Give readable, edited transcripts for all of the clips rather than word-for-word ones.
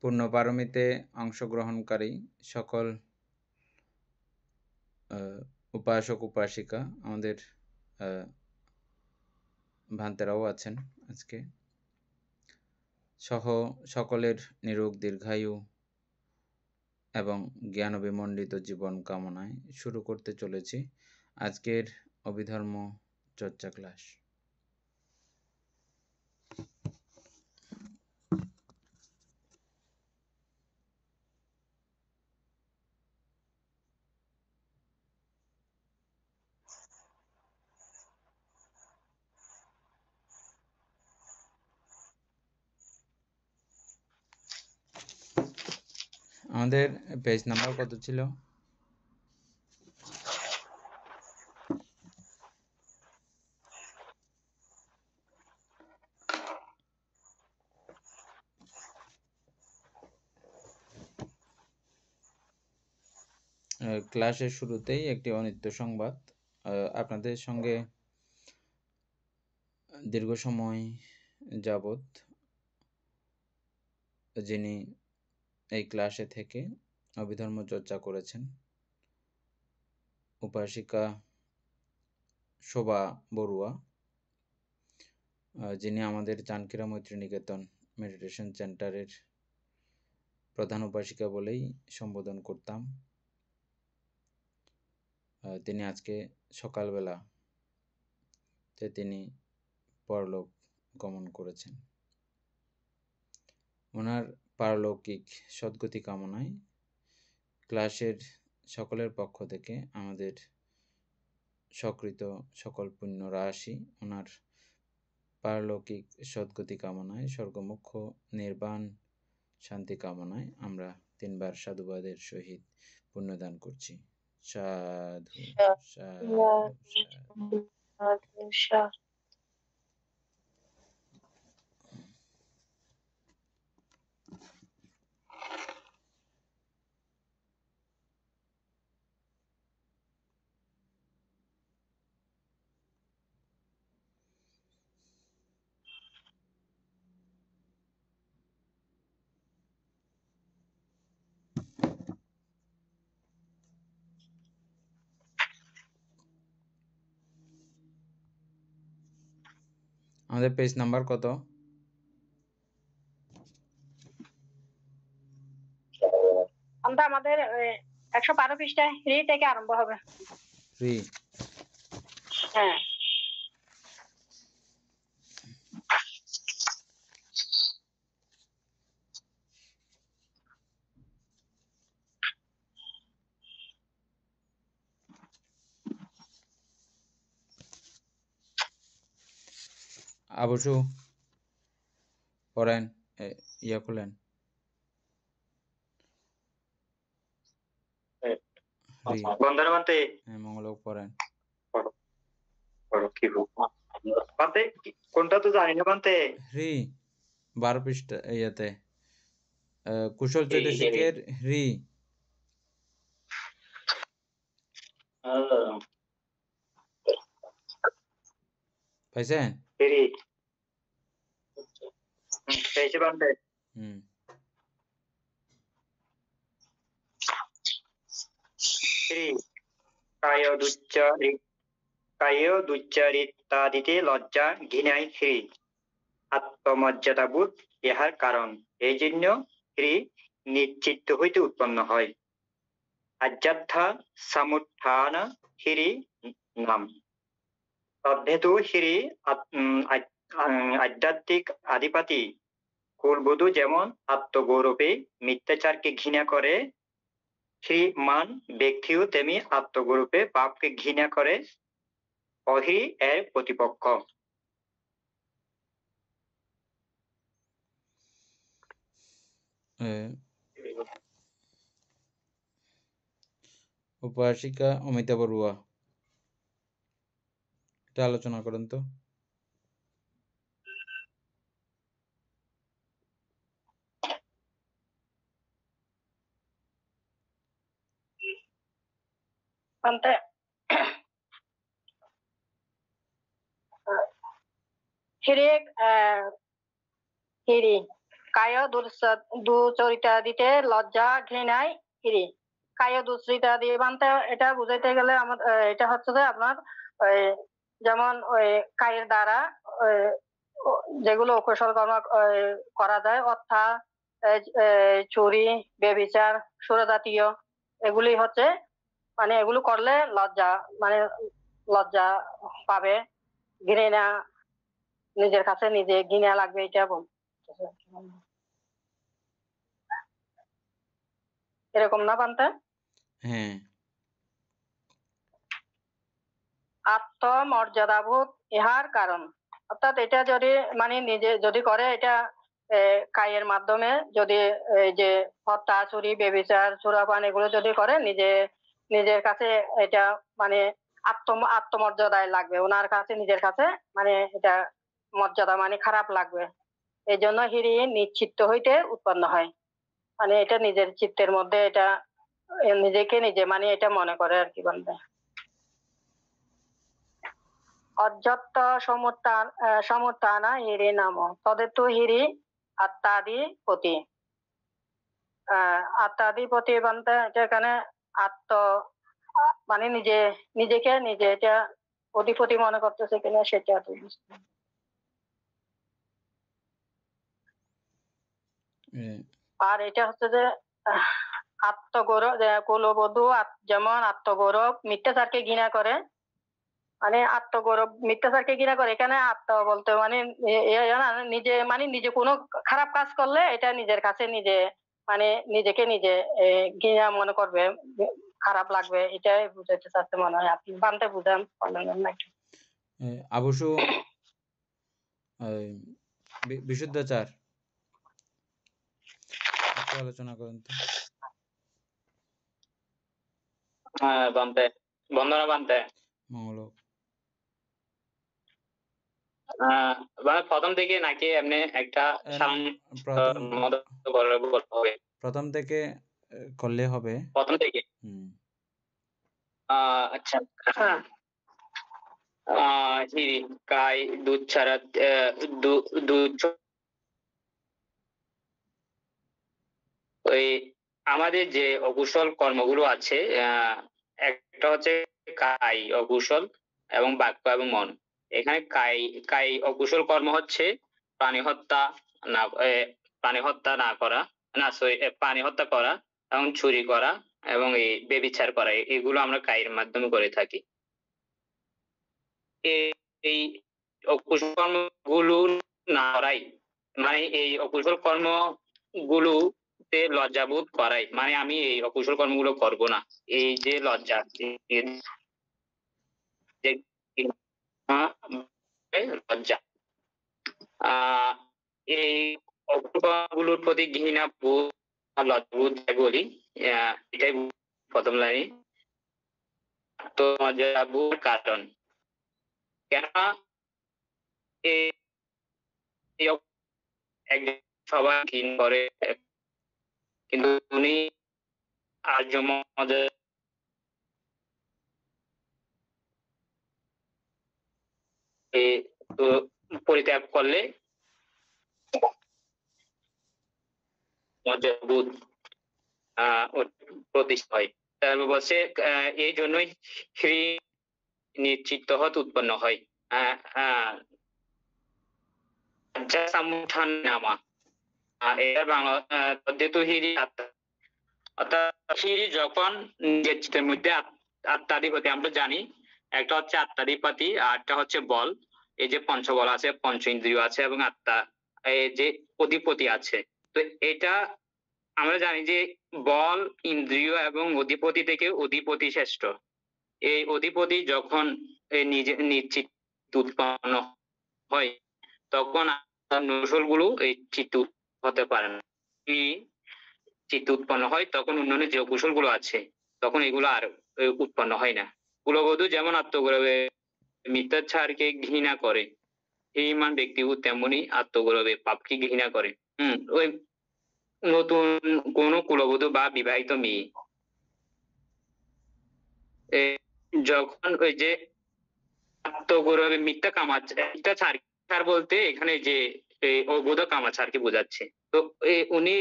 পূর্ণ পারমিতে অংশগ্রহণকারী সকল উপাসক উপাসিকা, আমাদের ভান্তেরাও আছেন আজকে, সহ সকলের নিরোগ দীর্ঘায়ু এবং জ্ঞান বিমণ্ডিত জীবন কামনায় শুরু করতে চলেছি আজকের অভিধর্ম চর্চা ক্লাস। আমাদের পেজ নাম্বার কত ছিল? ক্লাসের শুরুতেই একটি অনিত্য সংবাদ। আপনাদের সঙ্গে দীর্ঘ সময় যাবৎ যিনি এই ক্লাসে থেকে অভিধর্ম চর্চা করেছেন, উপাসিকা শোভা বড়ুয়া, যিনি আমাদের চানকিরা মৈত্রী নিকেতন মেডিটেশন সেন্টারের প্রধান উপাসিকা বলেই সম্বোধন করতাম। তিনি আজকে সকালবেলা তিনি পরলোক গমন করেছেন। ওনার পারলৌকিক সদ্গতি কামনায় ক্লাসের সকলের পক্ষ থেকে আমাদের সকৃত সকল পুণ্য রাশি ওনার পারলৌকিক সদ্গতি কামনায়, স্বর্গমুখ্য নির্বাণ শান্তি কামনায় আমরা 3 বার সাধুবাদের সহিত পুণ্যদান করছি। সাধু সাধু সাধু। আমাদের পেজ নাম্বার কত? আমাদের 112 পৃষ্ঠায় রি থেকে আরম্ভ হবে। রি? হ্যাঁ। আবসু পড়েন, ইয়া খুলেন। বন্ধনবন্তে মঙ্গলক পড়েন। কোনটা তো জানি না বন্তে। রি 12 পৃষ্ঠা ইয়াতে কুশল চৈতসিকের রি। পাইছেন? রি পেয়েছে বন্তে। কায় দুচ্চারিতাদিতে লজ্জা ঘৃণাই শ্রী আত্মমর্যাদাবোধ ইহার কারণ। এই জন্য শ্রী নিশ্চিত্ত হইতে উৎপন্ন হয়। আধ্যাত্মা সমুত্থান শ্রী নাম তদ্হেতু শ্রী আধ্যাত্মিক আধিপতি কুলবধূ যেমন আত্মগৌরবে মিথ্যাচারকে ঘৃণা করে, শ্রীমান ব্যক্তিও তেমনি আত্মগৌরবে পাপকে ঘৃণা করে। অহি এর প্রতিপক্ষ। উপাসিকা অমিতা বড়ুয়া, এটা আলোচনা করেন তো। হিরি কায় দুচরিতা দিতে লজ্জা ঘৃণায় হিরি। কায় দুচরিতা দিয়ে বানতে এটা বুঝাইতে গেলে আমাদের এটা হচ্ছে যে আপনার ওই যেমন ওই কায়ের দ্বারা ওই যেগুলো কুশল কর্ম করা যায় অর্থাৎ চুরি, বেবিচার, সুরজাতীয়, এগুলি হচ্ছে মানে এগুলো করলে লজ্জা মানে লজ্জা পাবে, ঘৃণা নিজের কাছে নিজে ঘৃণা লাগবে, এটা এরকম না বানতে? হ্যাঁ, আত্মমর্যাদাবোধ ইহার কারণ। অর্থাৎ এটা যদি মানে নিজে যদি করে এটা কায়ের মাধ্যমে যদি এই যে হত্যা, চুরি, বেবিচার, সুরাপান এগুলো যদি করে নিজের কাছে এটা মানে আত্মমর্যাদায় লাগবে, ওনার কাছে নিজের কাছে মানে এটা মর্যাদা মানে খারাপ লাগবে। এই জন্য হিরি নিশ্চিত্ত হইতে উৎপন্ন হয়, মানে এটা নিজের চিত্তের মধ্যে এটা নিজেকে নিজে মানে এটা মনে করে আর কি বলবে। অযত্ত সমুত্থানা হিরি নাম তদেতু হিরি আত্মাধিপতি। আত্মাধিপতি বলতে এখানে আত্ম মানে নিজেকে নিজে এটা অধিপতি মনে করতেছে কিনা সেটা তো আর এটা হচ্ছে যে আত্মগৌরব, কুলবধূ যেমন আত্মগৌরব মিথ্যাচারকে ঘৃণা করে, মানে আত্মগৌরব মিথ্যাচারকে ঘৃণা করে। এখানে আত্ম বলতে মানে নিজে মানে নিজে কোনো খারাপ কাজ করলে এটা নিজের কাছে নিজে মানে নিজেকে নিজে ঘৃণা মনে করবে, খারাপ লাগবে, এটাই বুঝাইতে চাচ্ছে মনে হয়। আপনি বানতে বুঝান নাকি? অবশ্য বিশুদ্ধাচার একটু আলোচনা করুন তো। বানতে বন্দনা বানতে মঙ্গল প্রথম থেকে নাকি এমনি একটা প্রথম থেকে করলে হবে। প্রথম থেকে আচ্ছা। হিরি কাই দুধ ছাড়া দুধ ওই আমাদের যে অকুশল কর্মগুলো আছে একটা হচ্ছে কাই অকুশল এবং বাক্য এবং মন। এখানে কাই অকুশল কর্ম হচ্ছে প্রাণী হত্যা না করা, প্রাণী হত্যা করা এবং চুরি করা এবং এই বেবিচার করা, এগুলো আমরা কায়ের মাধ্যমে করে থাকি। এই অকুশল কর্মগুলো না করাই মানে এই অকুশল কর্মগুলো লজ্জাবোধ করাই, মানে আমি এই অকুশল কর্মগুলো করব না, এই যে লজ্জা লজ্জা এই অকুশল কর্মগুলোর প্রতি ঘৃণা বোধ লজ্জাবোধ বলি, এটাই প্রথম লাইনে আত্মমর্যাদাবোধ কারণ। কেননা একজন সবাই ঘৃণা করে কিন্তু উনি আর্য মর্যাদা পরিত্যাগ করলে মর্যাদাবোধ প্রতিষ্ঠা হয়। তারপর বলছে এই জন্যই শ্রী নিশ্চিত হতে উৎপন্ন হয়। নামা এটা বাংলা যেহেতু হিরি আত্মা, অর্থাৎ হিরি যখন নিজের চিত্তের মধ্যে আত্মাধিপতি, আমরা জানি একটা হচ্ছে আত্মাধিপতি আর একটা হচ্ছে বল। এই যে পঞ্চবল আছে, পঞ্চ ইন্দ্রিয় আছে এবং আত্মা এই যে অধিপতি আছে। তো এটা আমরা জানি যে বল, ইন্দ্রিয় এবং অধিপতি থেকে অধিপতি শ্রেষ্ঠ। এই অধিপতি যখন নিজে নিশ্চিত উৎপন্ন হয় তখন নৌশলগুলো এই চিত্ত হতে পারে না। চিত্ত উৎপন্ন হয় তখন উন্নয়নের যে কৌশলগুলো আছে তখন এগুলো আর উৎপন্ন হয় না। কুলবধূ যেমন আত্মগৌরবে মিথ্যাচারকে ঘৃণা করে, ইমান ব্যক্তিও তেমনি আত্মগৌরবে পাপকে ঘৃণা করে। ওই নতুন কোন কুলবধূ বা বিবাহিত মেয়ে যখন ওই যে আত্মগৌরবে মিথ্যা কামাচার বলতে এখানে যে অবৈধ কামাচারকে বোঝাচ্ছে। তো তো উনি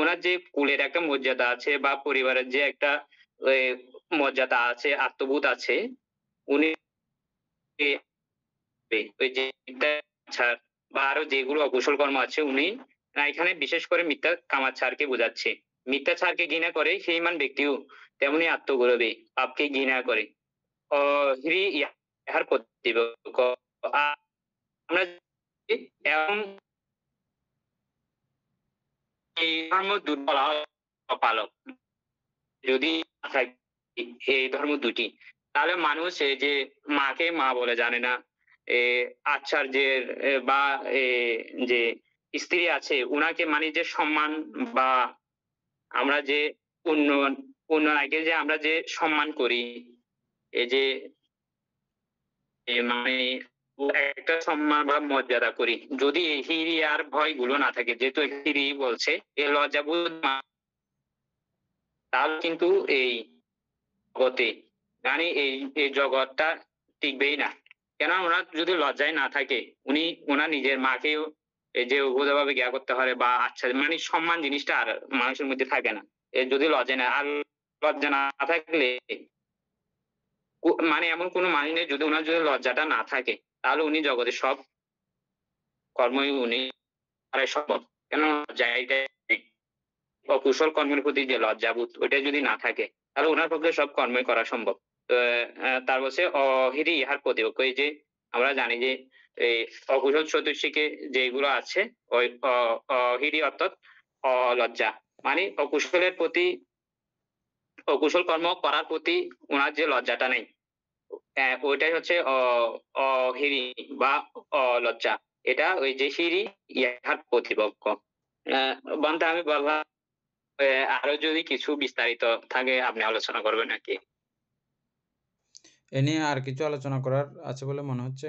ওনার যে কুলের একটা মর্যাদা আছে বা পরিবারের যে একটা এ মর্যাদা আছে, আত্মবোধ আছে, উনি ওই যে মিথ্যাচার বা আরো যেগুলো অকুশল কর্ম আছে উনি এখানে বিশেষ করে মিথ্যা কামাচ্ছারকে বোঝাচ্ছে। মিথ্যাচারকে ঘৃণা করে সেইমান ব্যক্তিও তেমনি আত্মগৌরবে পাপকে ঘৃণা করে। অহৃ ইহার প্রতিপক্ষ। আমরা এবং এই ধর্ম দুর্বল পালক যদি না থাকে এই ধর্ম দুটি, তাহলে মানুষ এই যে মাকে মা বলে জানে না, আচার্যের বা যে স্ত্রী আছে উনাকে মানে যে সম্মান বা আমরা যে অন্য যে আমরা যে সম্মান করি, এই যে মানে একটা সম্মান বা মর্যাদা করি, যদি এই হিরি আর ভয় গুলো না থাকে, যেহেতু হিরি বলছে এ লজ্জাবোধ তাহলে কিন্তু এই জগতে মানে এই জগৎটা টিকবেই না। কেন ওনার যদি লজ্জায় না থাকে, উনি ওনার নিজের মাকেও এই যে উভয়ভাবে জ্ঞা করতে পারে বা আচ্ছা মানে সম্মান জিনিসটা আর মানুষের মধ্যে থাকে না। যদি লজ্জা না আর লজ্জা না থাকলে মানে এমন কোনো মানুষ নেই, যদি ওনার যদি লজ্জাটা না থাকে তাহলে উনি জগতের সব কর্মই উনি করাই সম্ভব। কেন লজ্জাটা অকুশল কর্মের প্রতি যে লজ্জাবোধ ওইটা যদি না থাকে তাহলে ওনার পক্ষে সব কর্মই করা সম্ভব। তার বলছে অহিরি ইহার প্রতিপক্ষ। এই যে আমরা জানি যে এই অকুশল চতুর্শিকে যেগুলো আছে ওই অহিরি অর্থাৎ অলজ্জা, মানে অকুশলের প্রতি অকুশল কর্ম করার প্রতি ওনার যে লজ্জাটা নেই, ওইটাই হচ্ছে অহিরি বা অলজ্জা। এটা ওই যে হিরি ইহার প্রতিপক্ষ। বন্ধু আমি বললাম, আরো যদি কিছু বিস্তারিত থাকে আপনি আলোচনা করবেন নাকি? এ নিয়ে আর কিছু আলোচনা করার আছে বলে মনে হচ্ছে?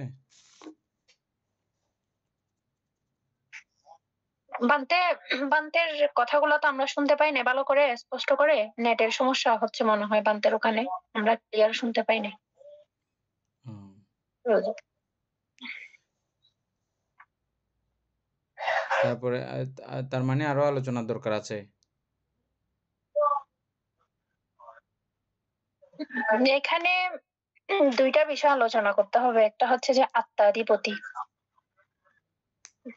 বান্তের কথাগুলো তো আমরা শুনতে পাই না ভালো করে স্পষ্ট করে, নেটের সমস্যা হচ্ছে মনে হয় বান্তের ওখানে, আমরা ক্লিয়ার শুনতে পাই না। তারপরে তার মানে আরো আলোচনার দরকার আছে। এখানে দুইটা বিষয় আলোচনা করতে হবে, একটা হচ্ছে যে আত্মাধিপতি,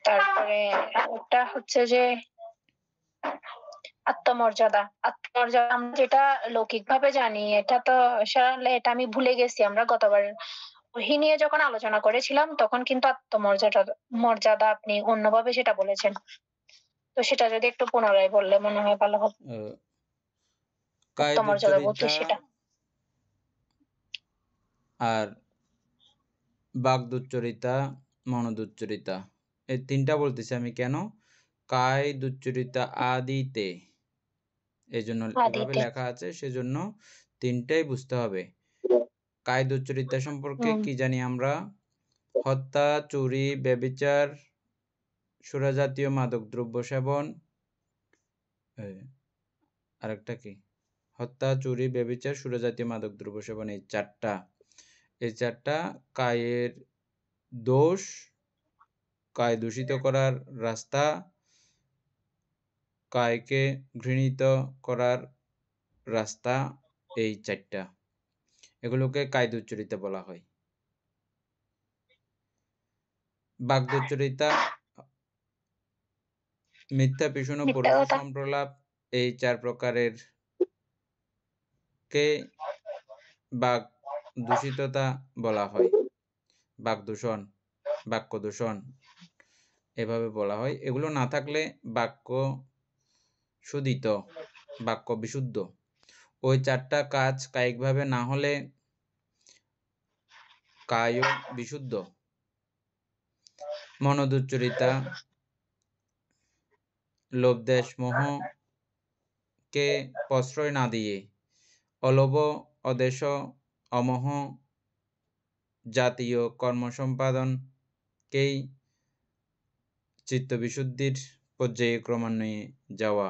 তারপরে একটা হচ্ছে যে আত্মমর্যাদা। আত্মমর্যাদা আমরা যেটা লৌকিক ভাবে জানি, এটা তো আসলে এটা আমি ভুলে গেছি, আমরা গতবার ওহি নিয়ে যখন আলোচনা করেছিলাম তখন কিন্তু মর্যাদা আপনি অন্যভাবে সেটা বলেছেন, তো সেটা যদি একটু পুনরায় বললে মনে হয় ভালো হবে। আত্মমর্যাদা বলতে সেটা আর বাগদুচ্চরিতা, মনোদুচ্চরিতা, এই তিনটা বলতেছি আমি কেন, কায় দুচ্চরিতা আদিতে, এই জন্য এভাবে লেখা আছে, সেজন্য তিনটাই বুঝতে হবে। কায় দুচ্চরিতা সম্পর্কে কি জানি আমরা? হত্যা, চুরি, ব্যভিচার, সুরাজাতীয় মাদক দ্রব্য সেবন, আরেকটা কি, হত্যা, চুরি, ব্যভিচার, সুরাজাতীয় মাদক দ্রব্য সেবন, এই চারটা কায়ের দোষ, কায় দূষিত করার রাস্তা, কায়কে ঘৃণিত করার রাস্তা, এই চারটা, এগুলোকে কায় দুচ্চরিতা বলা হয়। বাগদুচ্চরিতা, মিথ্যা, পিছন, পরশু, সম্প্রলাপ, এই চার প্রকারের কে বাক দূষিততা বলা হয়, বাক দূষণ, বাক্য দূষণ এভাবে বলা হয়। এগুলো না থাকলে বাক্য শুদ্ধিত, বাক্য বিশুদ্ধ। ওই চারটা কাজ কায়িকভাবে না হলে কায় বিশুদ্ধ। মনোদুচ্চরিতা, লোভ, দেশ, মোহ কে প্রশ্রয় না দিয়ে অলোভ, অদেশ, অমোহ জাতীয় কর্ম সম্পাদনকেই চিত্তবিশুদ্ধির পর্যায়ে ক্রমান্বয়ে যাওয়া।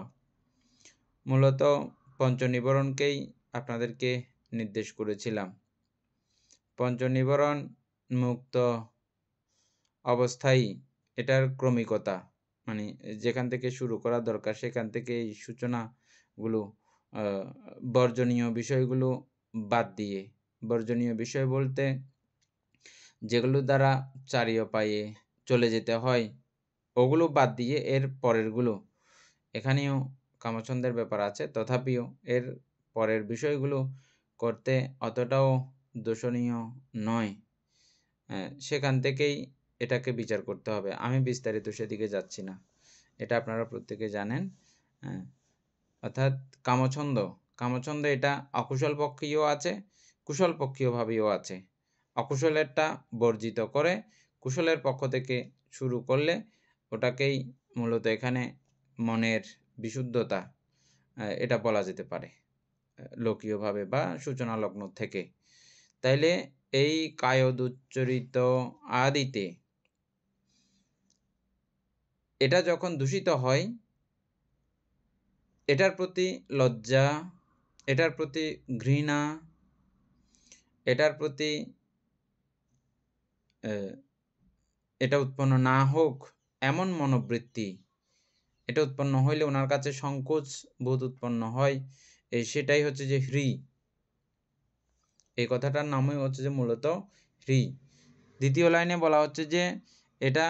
মূলত পঞ্চনিবরণকেই আপনাদেরকে নির্দেশ করেছিলাম। পঞ্চনিবরণ মুক্ত অবস্থায় এটার ক্রমিকতা, মানে যেখান থেকে শুরু করা দরকার সেখান থেকে এই সূচনাগুলো বর্জনীয় বিষয়গুলো বাদ দিয়ে, বর্জনীয় বিষয় বলতে যেগুলো দ্বারা চারীয় পায়ে চলে যেতে হয় ওগুলো বাদ দিয়ে এর পরেরগুলো, এখানেও কামছন্দের ব্যাপার আছে, তথাপিও এর পরের বিষয়গুলো করতে অতটাও দোষণীয় নয়। সেখান থেকেই এটাকে বিচার করতে হবে। আমি বিস্তারিত সেদিকে যাচ্ছি না, এটা আপনারা প্রত্যেকে জানেন। অর্থাৎ কামছন্দ এটা অকুশল পক্ষীয় আছে, কুশল পক্ষীয়ভাবেও আছে। অকুশলেরটা বর্জিত করে কুশলের পক্ষ থেকে শুরু করলে ওটাকেই মূলত এখানে মনের বিশুদ্ধতা এটা বলা যেতে পারে লোকীয়ভাবে বা সূচনা লগ্ন থেকে। তাইলে এই কায়দুচ্চরিত আদিতে এটা যখন দূষিত হয়, এটার প্রতি লজ্জা, এটার প্রতি ঘৃণা, এটার প্রতি এটা উৎপন্ন না হোক এমন মনোবৃত্তি, এটা উৎপন্ন হইলে ওনার কাছে সংকোচ বোধ উৎপন্ন হয়, সেটাই হচ্ছে যে হ্রি। এই কথাটার নামই হচ্ছে যে মূলত হ্রি। দ্বিতীয় লাইনে বলা হচ্ছে যে এটা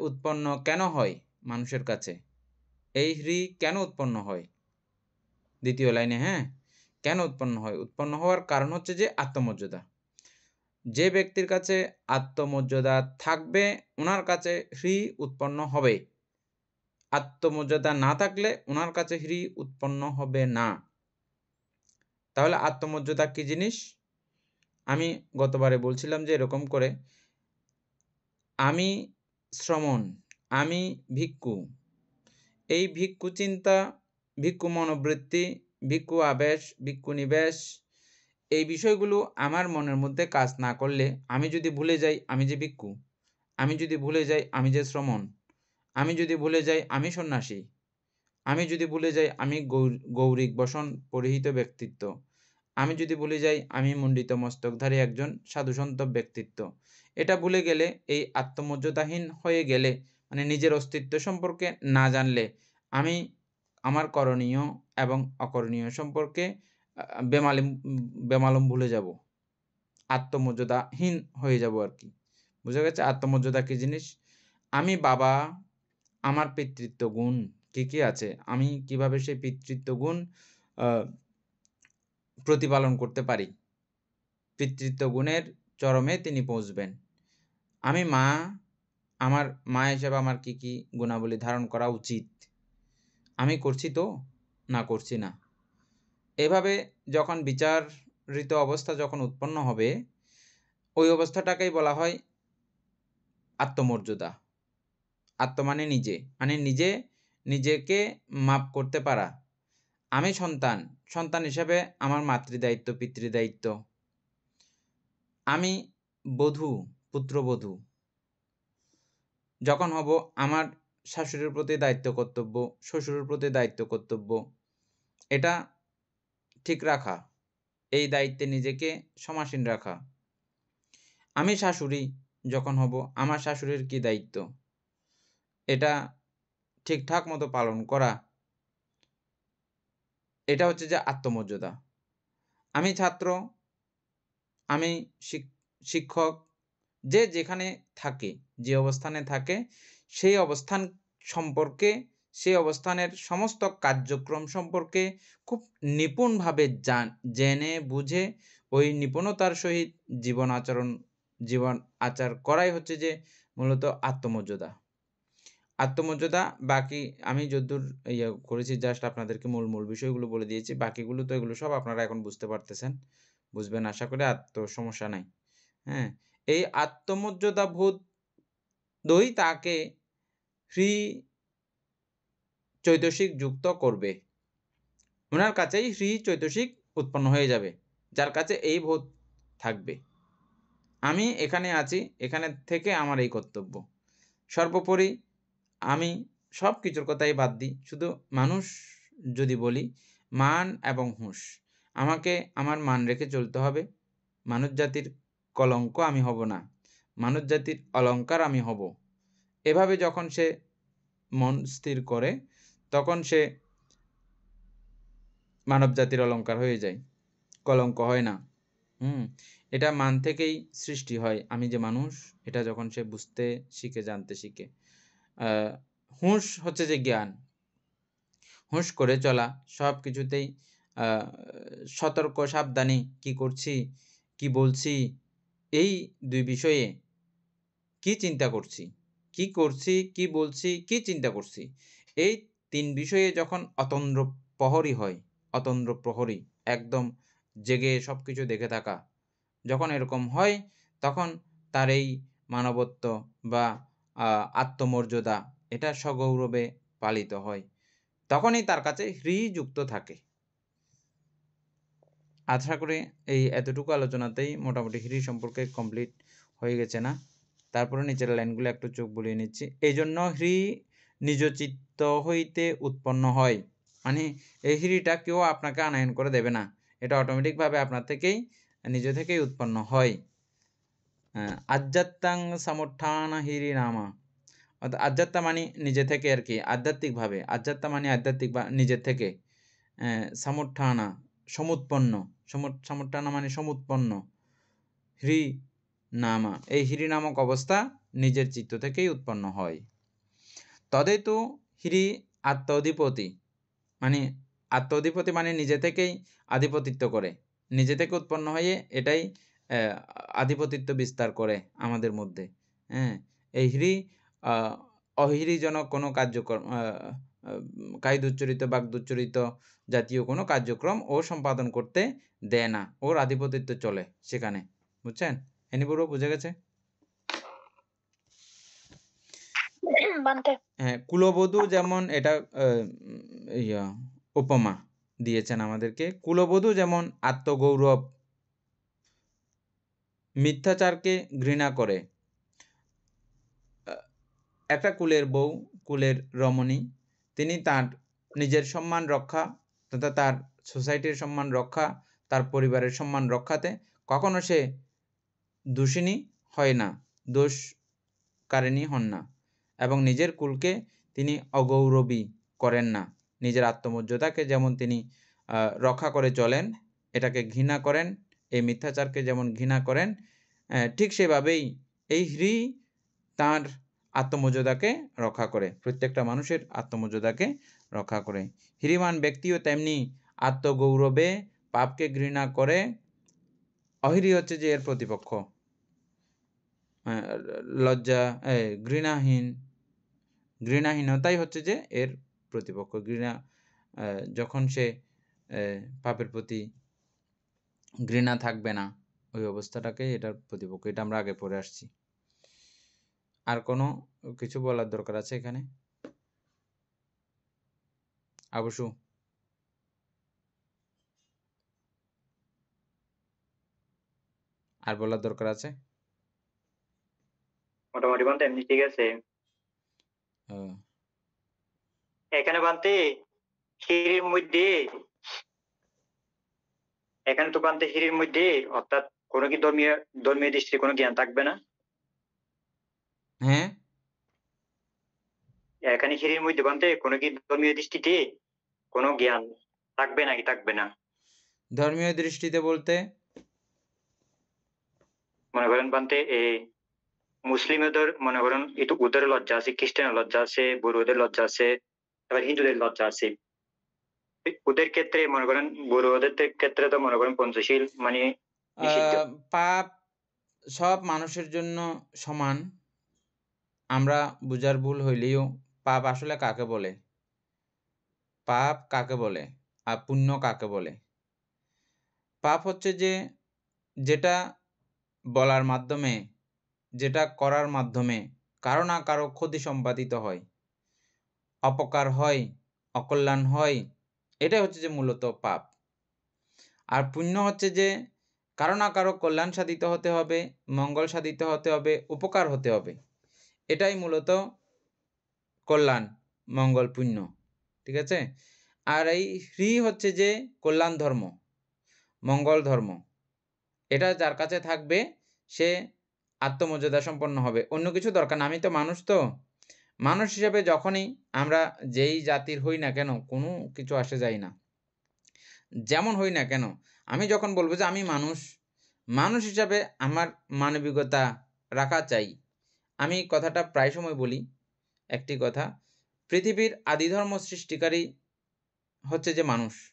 উৎপন্ন কেন হয় মানুষের কাছে, এই হ্রি কেন উৎপন্ন হয় দ্বিতীয় লাইনে। কেন উৎপন্ন হয়? উৎপন্ন হওয়ার কারণ হচ্ছে যে আত্মমর্যাদা। যে ব্যক্তির কাছে আত্মমর্যাদা থাকবে ওনার কাছে হ্রি উৎপন্ন হবে। আত্মমর্যাদা না থাকলে ওনার কাছে হ্রি উৎপন্ন হবে না। তাহলে আত্মমর্যাদা কি জিনিস? আমি গতবারে বলছিলাম যে এরকম করে, আমি শ্রমণ, আমি ভিক্ষু, এই ভিক্ষু চিন্তা, ভিক্ষু মনোবৃত্তি, ভিক্ষু আবেশ, ভিক্ষু নিবেশ, এই বিষয়গুলো আমার মনের মধ্যে কাজ না করলে, আমি যদি ভুলে যাই আমি যে ভিক্ষু, আমি যদি ভুলে যাই আমি যে শ্রমণ, আমি যদি ভুলে যাই আমি সন্ন্যাসী, আমি যদি ভুলে যাই আমি গৌরিক বসন পরিহিত ব্যক্তিত্ব, আমি যদি ভুলে যাই আমি মণ্ডিত মস্তকধারী একজন সাধুসন্ত ব্যক্তিত্ব, এটা ভুলে গেলে, এই আত্মমর্যাদাহীন হয়ে গেলে, মানে নিজের অস্তিত্ব সম্পর্কে না জানলে আমি আমার করণীয় এবং অকরণীয় সম্পর্কে বেমালুম ভুলে যাব, আত্মমর্যাদাহীন হয়ে যাব আর কি। বুঝা গেছে আত্মমর্যাদা কি জিনিস? আমি বাবা, আমার পিতৃত্ব গুণ কি কি আছে, আমি কিভাবে সেই পিতৃত্ব গুণ প্রতিপালন করতে পারি, পিতৃত্ব গুণের চরমে তিনি পৌঁছবেন। আমি মা, আমার মা হিসেবে আমার কি কি গুণাবলী ধারণ করা উচিত, আমি করছি তো না করছি না। এভাবে যখন বিচারিত অবস্থা যখন উৎপন্ন হবে, ওই অবস্থাটাকেই বলা হয় আত্মমর্যাদা। আত্ম মানে নিজে, মানে নিজেকে মাপ করতে পারা। আমি সন্তান হিসেবে আমার মাতৃদায়িত্ব, পিতৃদায়িত্ব। আমি বধূ, পুত্রবধূ যখন হব, আমার শাশুড়ির প্রতি দায়িত্ব কর্তব্য, শ্বশুরের প্রতি দায়িত্ব কর্তব্য, এটা ঠিক রাখা, এই দায়িত্বে নিজেকে সমাসীন রাখা। আমি শাশুড়ি যখন হব, আমার শাশুড়ির কি দায়িত্ব, এটা ঠিকঠাক মতো পালন করা, এটা হচ্ছে যে আত্মমর্যাদা। আমি ছাত্র, আমি শিক্ষক, যে যেখানে থাকে, যে অবস্থানে থাকে, সেই অবস্থান সম্পর্কে, সেই অবস্থানের সমস্ত কার্যক্রম সম্পর্কে খুব নিপুণভাবে জেনে বুঝে ওই নিপুণতার সহিত জীবন আচার করাই হচ্ছে যে মূলত আত্মমর্যাদা। আত্মমর্যাদা বাকি আমি যদ্দূর করেছি জাস্ট আপনাদেরকে মূল বিষয়গুলো বলে দিয়েছি। বাকিগুলো তো এগুলো সব আপনারা এখন বুঝতে পারতেছেন, বুঝবেন আশা করি, সমস্যা নাই। এই আত্মমর্যাদা বোধই তাকে হ্রি চৈতসিক যুক্ত করবে। ওনার কাছেই হ্রি চৈতসিক উৎপন্ন হয়ে যাবে, যার কাছে এই বোধ থাকবে, আমি এখানে আছি, এখানে থেকে আমার এই কর্তব্য। সর্বোপরি আমি সব কিছুর কথাই বাদ দিই, শুধু মানুষ যদি বলি, মান এবং হুঁশ, আমাকে আমার মান রেখে চলতে হবে। মানুষ জাতির কলঙ্ক আমি হব না, মানুষ জাতির অলঙ্কার আমি হব। এভাবে যখন সে মন স্থির করে, তখন সে মানব জাতির অলঙ্কার হয়ে যায়, কলঙ্ক হয় না। এটা মান থেকেই সৃষ্টি হয়, আমি যে মানুষ, এটা যখন সে বুঝতে শিখে, জানতে শিখে। হুঁশ হচ্ছে যে জ্ঞান, হুঁশ করে চলা, সব কিছুতেই সতর্ক, সাবধানী, কি করছি, কি বলছি, এই ২ বিষয়ে কি চিন্তা করছি, কি করছি, কি বলছি, কি চিন্তা করছি, এই ৩ বিষয়ে যখন অতন্দ্র প্রহরী হয়, অতন্দ্র প্রহরী, একদম জেগে সবকিছু দেখে থাকা, যখন এরকম হয়, তখন তার এই মানবত্ব বা আত্মমর্যাদা, এটা সগৌরবে পালিত হয়। তখনই তার কাছে যুক্ত থাকে। আশা করি এই এতটুকু আলোচনাতেই মোটামুটি সম্পর্কে কমপ্লিট হয়ে গেছে না? তারপরে নিচের লাইনগুলো একটু চোখ বুলিয়ে নিচ্ছি। এইজন্য নিজ চিত্ত হইতে উৎপন্ন হয়। মানে এই হ্রিটা কেউ আপনাকে আনয়ন করে দেবে না, এটা অটোমেটিকভাবে আপনার থেকেই, নিজে থেকেই উৎপন্ন হয়। আধ্যাত্মাং সমুত্থান নামা, অর্থাৎ আধ্যাত্মা মানে নিজে থেকে আর কি, আধ্যাত্মিকভাবে। আধ্যাত্মা মানে আধ্যাত্মিক বা নিজের থেকে। সমুত্থানা, সমুৎপন্ন, সমুত্থানা মানে সমুৎপন্ন। নামা, এই নামক অবস্থা নিজের চিত্ত থেকেই উৎপন্ন হয়। তদেতু আত্ম অধিপতি, মানে আত্ম অধিপতি মানে নিজে থেকেই আধিপতিত্ব করে, নিজে থেকে উৎপন্ন হয়ে এটাই আধিপতিত্ব বিস্তার করে আমাদের মধ্যে। এই অহিরিজনক কোনো কার্যক্রম, কায়িদুচ্চরিত, বাগদুচ্চরিত জাতীয় কোনো কার্যক্রম ও সম্পাদন করতে দেয় না, ওর আধিপতিত্ব চলে সেখানে। বুঝছেন? এনিপুরো বুঝে গেছে? হ্যাঁ, কুলবধূ যেমন, এটা উপমা দিয়েছেন আমাদেরকে। কুলবধূ যেমন আত্মগৌরব, মিথ্যাচারকে ঘৃণা করে। একটা কুলের বউ, কুলের রমণী, তিনি তার নিজের সম্মান রক্ষা তথা তার সোসাইটির সম্মান রক্ষা, তার পরিবারের সম্মান রক্ষাতে কখনো সে দোষিনী হয় না, দোষকারিণী হন না, এবং নিজের কুলকে তিনি অগৌরবী করেন না। নিজের আত্মমর্যাদাকে যেমন তিনি রক্ষা করে চলেন, এটাকে ঘৃণা করেন, এই মিথ্যাচারকে যেমন ঘৃণা করেন, ঠিক সেভাবেই এই তার আত্মমর্যাদাকে রক্ষা করে, প্রত্যেকটা মানুষের আত্মমর্যাদাকে রক্ষা করে। হ্রিমান ব্যক্তিও তেমনি আত্মগৌরবে পাপকে ঘৃণা করে। অহিরি হচ্ছে যে এর প্রতিপক্ষ, লজ্জা, ঘৃণাহীনতাই হচ্ছে যে এর প্রতিপক্ষ। ঘৃণা, যখন সে পাপের প্রতি ঘৃণা থাকবে না, ওই অবস্থাটাকে এটার প্রতিপক্ষ। এটা আমরা আগে পড়ে আসছি। আর কোনো কিছু বলার দরকার আছে এখানে? আবশু, আর বলার দরকার আছে? মোটামুটি বানতে এমনি ঠিক আছে। এখানে বানতে হিরির মধ্যে, এখানে তো বানতে হিরির মধ্যে, অর্থাৎ কোনো কি ধর্মীয় দৃষ্টির কোনো জ্ঞান থাকবে না? হ্যাঁ, এখানে হিরির মধ্যে বানতে কোনো কি ধর্মীয় দৃষ্টিতে কোনো জ্ঞান থাকবে নাকি থাকবে না? ধর্মীয় দৃষ্টিতে বলতে মনে করেন বানতে মুসলিমদের মনে করেন একটু ওদের লজ্জা আছে, খ্রিস্টানের লজ্জা আছে, বড়োদের লজ্জা আছে, আবার হিন্দুদের লজ্জা আছে। ওদের ক্ষেত্রে মনে করেন, বড়োদের ক্ষেত্রে তো মনে করেন পঞ্চশীল মানে পাপ সব মানুষের জন্য সমান। আমরা বুঝার ভুল হইলেও পাপ আসলে কাকে বলে, পাপ কাকে বলে আর পুণ্য কাকে বলে? পাপ হচ্ছে যে যেটা বলার মাধ্যমে, যেটা করার মাধ্যমে কারো না কারো ক্ষতি সম্পাদিত হয়, অপকার হয়, অকল্যাণ হয়, এটাই হচ্ছে যে মূলত পাপ। আর পুণ্য হচ্ছে যে কারো না কারো কল্যাণ সাধিত হতে হবে, মঙ্গল সাধিত হতে হবে, উপকার হতে হবে, এটাই মূলত কল্যাণ, মঙ্গল, পুণ্য। ঠিক আছে? আর এই হচ্ছে যে কল্যাণ ধর্ম, মঙ্গল ধর্ম। এটা যার কাছে থাকবে সে আত্মমর্যাদা সম্পন্ন হবে, অন্য কিছু দরকার না। আমি তো মানুষ, তো মানুষ হিসেবে যখনই আমরা যেই জাতির হই না কেন, কোনো কিছু আসে যায় না। যেমন হই না কেন, আমি যখন বলব যে আমি মানুষ, মানুষ হিসাবে আমার মানবিকতা রাখা চাই। আমি কথাটা প্রায় সময় বলি, একটি কথা, পৃথিবীর আদিধর্ম সৃষ্টিকারী হচ্ছে যে মানুষ।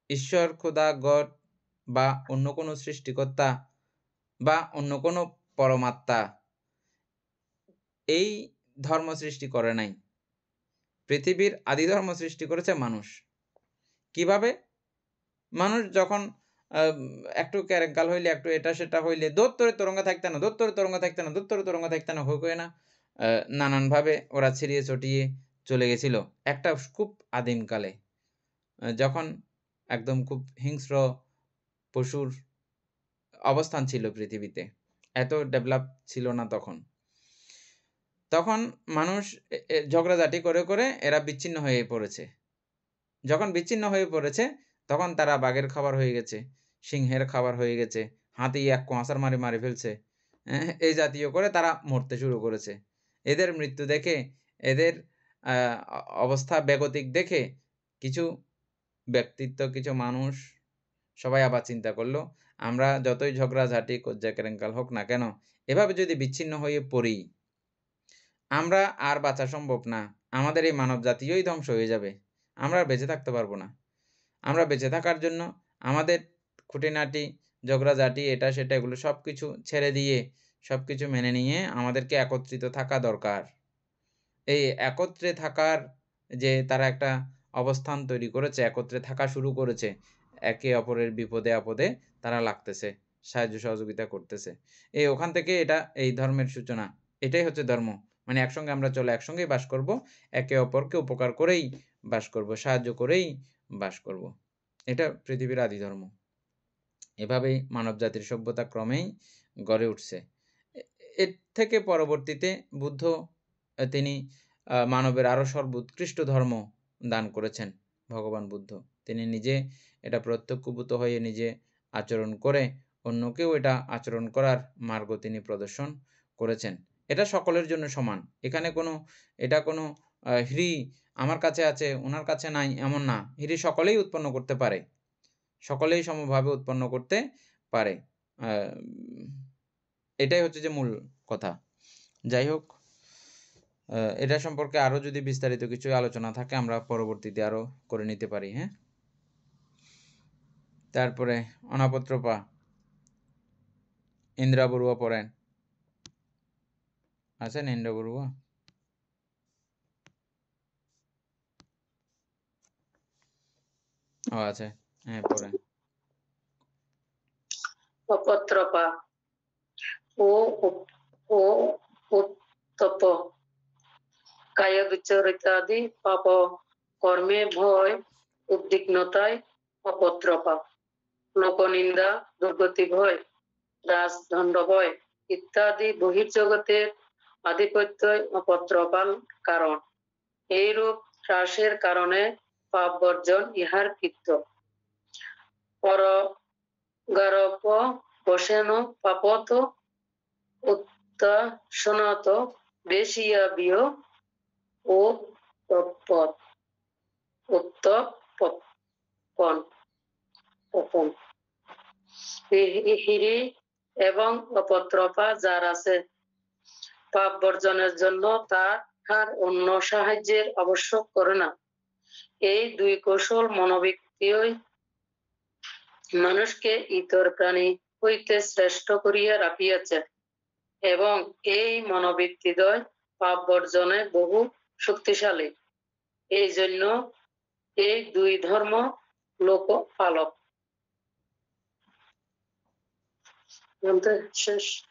ঈশ্বর, খোদা, গড বা অন্য কোনো সৃষ্টিকর্তা বা অন্য কোনো পরমাত্মা এই ধর্ম সৃষ্টি করে নাই। পৃথিবীর আদিধর্ম সৃষ্টি করেছে মানুষ। কিভাবে? মানুষ যখন আম একটু ক্যারেঙ্কাল হইলে, একটু এটা সেটা হইলে, "দৌত তোরে তোরঙ্গা থাকতে না, দৌত তোরে তোরঙ্গা থাকতে না, দৌত তোরে তোরঙ্গা থাকতে না" হই কয়ে না নানানভাবে ওরা ছিড়িয়ে চটিয়ে চলে গেছিল। একটা খুব আদিমকালে। যখন একদম খুব হিংস্র পশুর অবস্থান ছিল পৃথিবীতে। এত ডেভেলপ ছিল না তখন। তখন মানুষ ঝগড়াঝাটি করে এরা বিচ্ছিন্ন হয়ে পড়েছে। যখন বিচ্ছিন্ন হয়ে পড়েছে, তখন তারা বাঘের খাবার হয়ে গেছে, সিংহের খাবার হয়ে গেছে, হাতি এক কোঁয়াসার মারে ফেলছে। এই জাতীয় করে তারা মরতে শুরু করেছে। এদের মৃত্যু দেখে, এদের আ অবস্থা বেগতিক দেখে কিছু ব্যক্তিত্ব, কিছু মানুষ সবাই আবার চিন্তা করল, আমরা যতই ঝগড়াঝাটি, কজ্জা কেরেঙ্কাল হোক না কেন, এভাবে যদি বিচ্ছিন্ন হয়ে পড়ি, আমরা আর বাঁচা সম্ভব না। আমাদের এই মানবজাতিই ধ্বংস হয়ে যাবে। আমরা আর বেঁচে থাকতে পারব না। আমরা বেঁচে থাকার জন্য আমাদের খুঁটিনাটি, ঝগড়াঝাটি, এটা সেটা এগুলো সবকিছু ছেড়ে দিয়ে, সবকিছু মেনে নিয়ে আমাদেরকে একত্রিত থাকা দরকার। এই একত্রে থাকার যে তারা একটা অবস্থান তৈরি করেছে, একত্রে থাকা শুরু করেছে, একে অপরের বিপদে আপদে তারা লাগতেছে, সাহায্য সহযোগিতা করতেছে। ওখান থেকে এই ধর্মের সূচনা। এটাই হচ্ছে ধর্ম। মানে একসঙ্গে আমরা চলে একসঙ্গেই বাস করব। একে অপরকে উপকার করেই বাস করব, সাহায্য করেই বাস করব। এটা পৃথিবীর আদি ধর্ম। এভাবেই মানবজাতির সভ্যতা ক্রমেই গড়ে উঠছে। এর থেকে পরবর্তীতে বুদ্ধ তিনি মানবের আরও সর্বোৎকৃষ্ট ধর্ম দান করেছেন, ভগবান বুদ্ধ। তিনি নিজে এটা প্রত্যক্ষভূত হয়ে নিজে আচরণ করে অন্যকেও এটা আচরণ করার মার্গ তিনি প্রদর্শন করেছেন। এটা সকলের জন্য সমান। এখানে এটা কোনো হিরি আমার কাছে আছে, উনার কাছে নাই, এমন না। হিরি সকলেই উৎপন্ন করতে পারে। সকলেই সমভাবে উৎপন্ন করতে পারে। এটাই হচ্ছে যে মূল কথা। যাই হোক, এটা সম্পর্কে আরও যদি বিস্তারিত কিছু আলোচনা থাকে আমরা পরবর্তীতে আরও করে নিতে পারি। হ্যাঁ, তারপরে অনাপত্রপা ইন্দ্রা বড়ুয়া পড়েন। আছেন ইন্দ্রা বড়ুয়া? ও আছে, হ্যাঁ পড়েন। অপত্রপা ও উত্তপ কায় বিচরিতাদি পাপ কর্মে ভয় উদ্বিগ্নতায় অপত্রপা লোকনিন্দা দুর্গতি ভয় রাজদণ্ড ভয় ইত্যাদি বহির্জগতের আধিপত্যই অপত্রপাল কারণ। এইরূপ হ্রাসের কারণে পাপ বর্জন ইহার কৃত্য। পরগারপ বসেন পাপত উত্তাসনত বেশিয়াবিয় ও উত্তপন হিরি এবং অপত্রপা যার আছে, পাপ বর্জনের জন্য তার অন্য সাহায্যের আবশ্যক করে না। এই দুই কৌশল মনোবৃত্তিই মানুষকে ইতর প্রাণী হইতে শ্রেষ্ঠ করিয়া রাখিয়াছে এবং এই মনোবৃত্তিদ্বয় পাপ বর্জনে বহু শক্তিশালী। এই জন্য এই দুই ধর্ম লোকপালক। শেষ।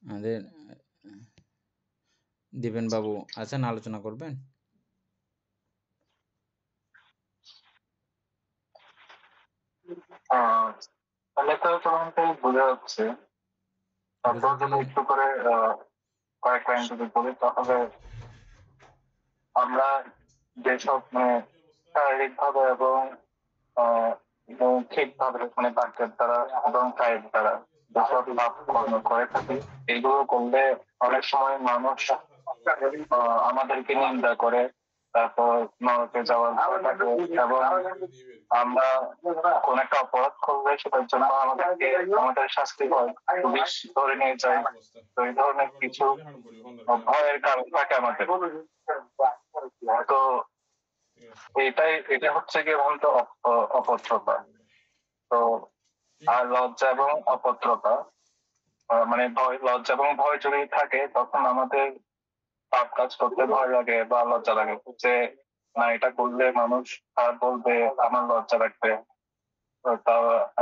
আমাদের দীপেন বাবু আছেন, আলোচনা করবেন? তাহলে তো তোমাকে বোঝা যাচ্ছে, তারপর যদি একটু করে কয়েক লাইন যদি বলি, তাহলে আমরা যেসব শারীরিক ভাবে এবং মৌখিক ভাবে বাক্যের দ্বারা এবং কায়ের দ্বারা যেসব পাপ কর্ম করে থাকি, এগুলো করলে অনেক সময় মানুষ আমাদেরকে নিন্দা করে, তারপর নরকে যাওয়ার ভয় থাকে, এবং আমরা কোন একটা অপরাধ করলে সেটার জন্য আমাদের শাস্তি হয়, পুলিশ ধরে নিয়ে যায়। তো এই ধরনের কিছু ভয়ের কারণ থাকে আমাদের। তো এটা হচ্ছে কি বলতো অপত্রতা। তো আর লজ্জা এবং অপত্রতা, মানে লজ্জা এবং ভয় যদি থাকে, তখন আমাদের পাপ কাজ করতে ভয় লাগে বা লজ্জা লাগে, যে না এটা করলে মানুষ খারাপ বলবে, আমার লজ্জা লাগবে,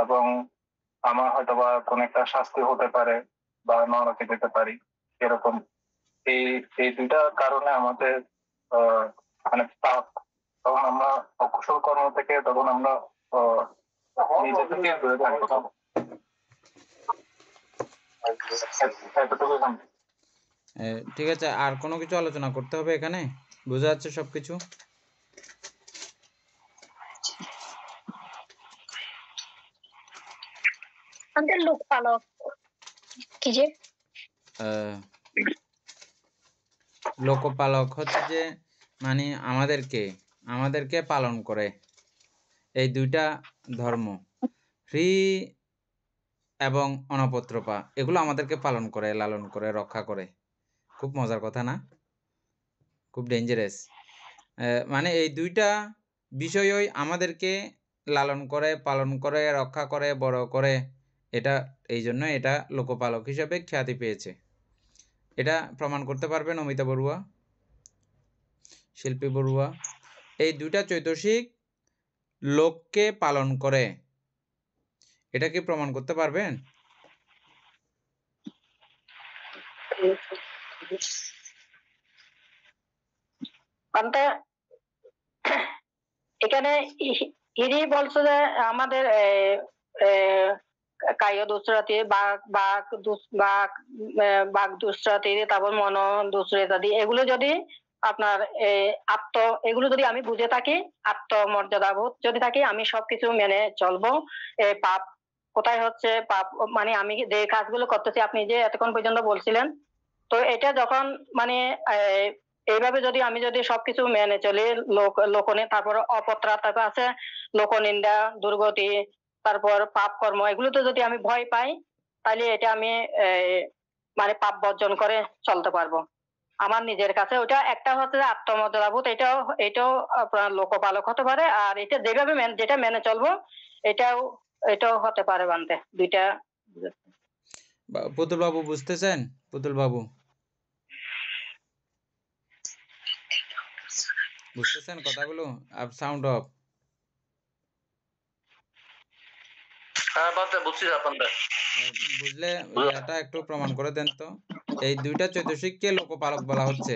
এবং আমার হয়তো বা কোন একটা শাস্তি হতে পারে বা নরকে যেতে পারি, এরকম। এই এই দুইটা কারণে আমাদের মানে পাপ, তখন আমরা অকুশল কর্ম থেকে তখন আমরা নিজে থেকে দূরে থাকতে পারবো। ঠিক আছে, আর কোনো কিছু আলোচনা করতে হবে এখানে? বোঝা যাচ্ছে সবকিছু? আমাদের লোকপালক কি যে লোকপালক হচ্ছে যে মানে আমাদেরকে পালন করে। এই দুইটা ধর্ম, ফ্রি এবং অনপত্রপা, এগুলো আমাদেরকে পালন করে, লালন করে, রক্ষা করে। খুব মজার কথা না? খুব ডেঞ্জারাস। মানে এই দুইটা বিষয়ই আমাদেরকে লালন করে, পালন করে, রক্ষা করে, বড় করে। এটা এই জন্য এটা লোকপালক হিসেবে খ্যাতি পেয়েছে। এটা প্রমাণ করতে পারবেন অমিতা বড়ুয়া, শিল্পী বড়ুয়া? এই দুইটা চৈতসিক লোককে পালন করে, এটা কি প্রমাণ করতে পারবেন? এখানে ইনি বলছে যে আমাদের কায় দুসরাতি বাঘ দুসরাতি, তারপর মন দুসরাতি, এগুলো যদি আপনার এগুলো যদি আমি বুঝে থাকি, আত্মমর্যাদাবোধ যদি থাকি, আমি সবকিছু মেনে চলবো। পাপ কোথায় হচ্ছে, পাপ মানে আমি যে কাজগুলো করতেছি, আপনি যে এতক্ষণ পর্যন্ত বলছিলেন, তো এটা যখন মানে এইভাবে যদি আমি সবকিছু মেনে চলি, লোকনে, তারপর অপত্রা, তারপর আছে লোকনিন্দা, দুর্গতি, তারপর পাপ কর্ম, এগুলোতে যদি আমি ভয় পাই, তাহলে এটা আমি মানে পাপ বর্জন করে চলতে পারবো। আমার নিজের কাছে ওটা একটা হচ্ছে আত্মমর্যাদাবোধ, এটাও আপনার লোকপালক হতে পারে, আর এটা যেভাবে যেটা মেনে চলবো, এটাও হতে পারে বানতে। দুইটা। পুতুল বাবু বুঝতেছেন? পুতুল বাবু বুঝতেছেন কথাগুলো? Up sound of. বুঝলে এটা একটু প্রমাণ করে দেন তো, এই দুইটা চৈতসিককে লোকপালক বলা হচ্ছে।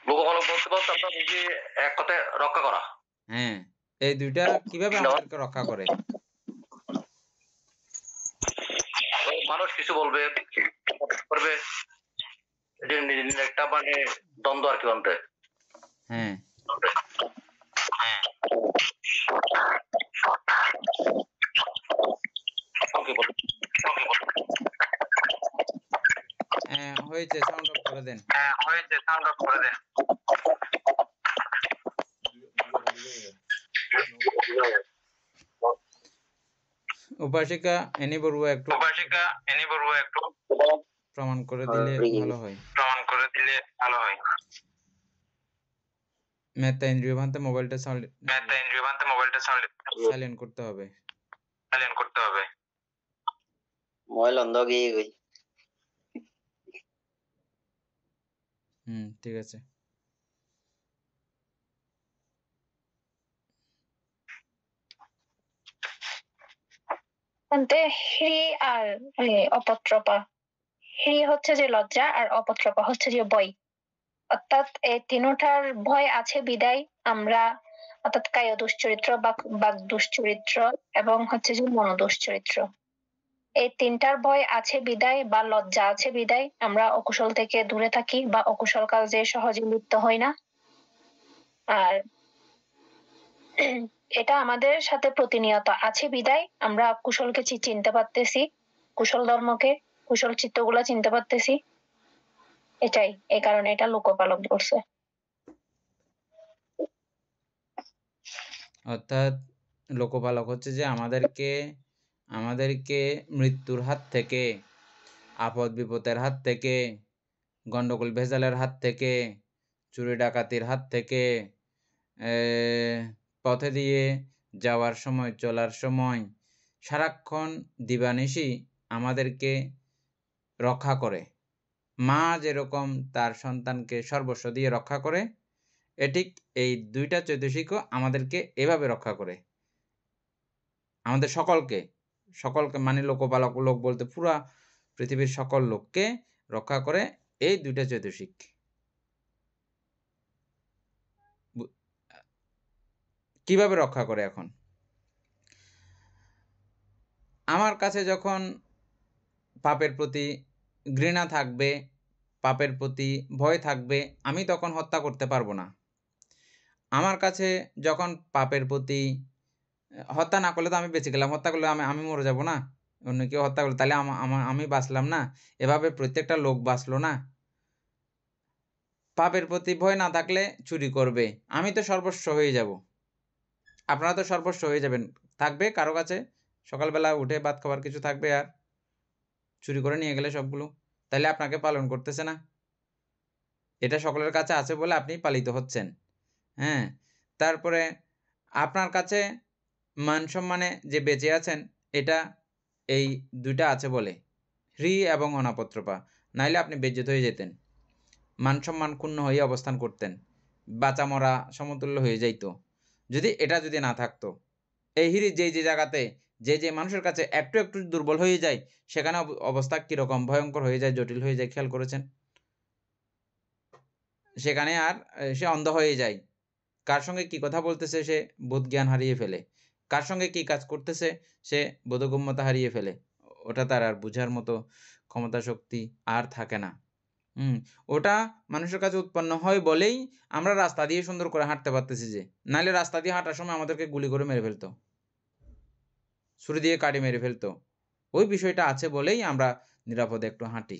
লোকপালক বলতে বলতে আপনার নিজে এক কথায় রক্ষা করা। হ্যাঁ, এই দুইটা কিভাবে আমাদেরকে রক্ষা করে? মানুষ কিছু বলবে, করবে, একটা মানে দ্বন্দ্ব আর কি বলতে। হ্যাঁ, হয়েছে, সাউন্ড অফ করে দেন। উপাসিকা এনি বড়ুয়া একটু প্রমাণ করে দিলে ভালো হয়। মেত্তা ইন্দ্রিয় ভান্তে মোবাইলটা সাইলেন্ট করতে হবে। মোবাইল অন্ধ গিয়ে গই। ঠিক আছে। হ্রি আর অপত্রপা, হ্রি হচ্ছে যে লজ্জা, আর অপত্রপা হচ্ছে যে ভয়। অর্থাৎ এই তিনটার ভয় আছে বিদায় আমরা, অর্থাৎ কায় দুশ্চরিত্র, বাক দুশ্চরিত্র এবং হচ্ছে যে মন দুশ্চরিত্র, এই তিনটার ভয় আছে বিদায় বা লজ্জা আছে বিদায় আমরা অকুশল থেকে দূরে থাকি বা অকুশল কাজে সহজে লিপ্ত হই না। আর এটা আমাদের সাথে প্রতিনিয়ত আছে বিদায় আমরা কুশলকে চিনতে পারতেছি, কুশল ধর্মকে, কুশল চিত্তগুলা চিনতে পারতেছি। এটাই, এই কারণে এটা লোকপালক করছে। অর্থাৎ লোকপালক হচ্ছে যে আমাদেরকে মৃত্যুর হাত থেকে, আপদ বিপদের হাত থেকে, গন্ডগোল ভেজালের হাত থেকে, চুরি ডাকাতির হাত থেকে, পথে দিয়ে যাওয়ার সময়, চলার সময় সারাক্ষণ দিবানিশি আমাদেরকে রক্ষা করে। মা যেরকম তার সন্তানকে সর্বস্ব দিয়ে রক্ষা করে, ঠিক এই দুইটা চৈতসিকও আমাদেরকে এভাবে রক্ষা করে। আমাদের সকলকে মানে লোকপালক, লোক বলতে পুরা পৃথিবীর সকল লোককে রক্ষা করে এই দুইটা চৈতসিক। কিভাবে রক্ষা করে? এখন আমার কাছে যখন পাপের প্রতি ঘৃণা থাকবে, পাপের প্রতি ভয় থাকবে, আমি তখন হত্যা করতে পারবো না। আমার কাছে যখন পাপের প্রতি, হত্যা না করলে তো আমি বেঁচে গেলাম, হত্যা করলে আমি মরে যাব না, অন্য কেউ হত্যা করলে তাহলে আমি বাঁচলাম না, এভাবে প্রত্যেকটা লোক বাঁচলো না। পাপের প্রতি ভয় না থাকলে চুরি করবে, আমি তো সর্বস্ব হয়ে যাব, আপনারা তো সর্বস্ব হয়ে যাবেন। থাকবে কারো কাছে সকালবেলা উঠে ভাত খাবার কিছু থাকবে, আর চুরি করে নিয়ে গেলে সবগুলো, তাহলে আপনাকে পালন করতেছে না। এটা সকলের কাছে আছে বলে আপনি পালিত হচ্ছেন। হ্যাঁ, তারপরে আপনার কাছে মান সম্মানে যে বেঁচে আছেন, এটা এই দুইটা আছে বলে, হ্রি এবং অনাপত্রপা, নাইলে আপনি বেজ্জত হয়ে যেতেন, মান সম্মান ক্ষুণ্ণ হয়ে অবস্থান করতেন, বাঁচা মরা সমতুল্য হয়ে যাইত যদি এটা না থাকতো। এই হিরি যে জায়গাতে যে মানুষের কাছে একটু একটু দুর্বল হয়ে যায়, সেখানে অবস্থা কিরকম ভয়ঙ্কর হয়ে যায়, জটিল হয়ে যায়, খেয়াল করেছেন? সেখানে আর সে অন্ধ হয়ে যায়, কার সঙ্গে কি কথা বলতেছে সে বোধ জ্ঞান হারিয়ে ফেলে, কার সঙ্গে কি কাজ করতেছে সে বোধগম্যতা হারিয়ে ফেলে, ওটা তার আর বুঝার মতো ক্ষমতা শক্তি আর থাকে না। ওটা মানুষের কাছে উৎপন্ন হয় বলেই আমরা রাস্তা দিয়ে সুন্দর করে হাঁটতে পারতেছি, যে নাহলে রাস্তা দিয়ে হাঁটার সময় আমাদেরকে গুলি করে মেরে ফেলতো, ছুরি দিয়ে কাটি মেরে ফেলতো। ওই বিষয়টা আছে বলেই আমরা নিরাপদে একটু হাঁটি,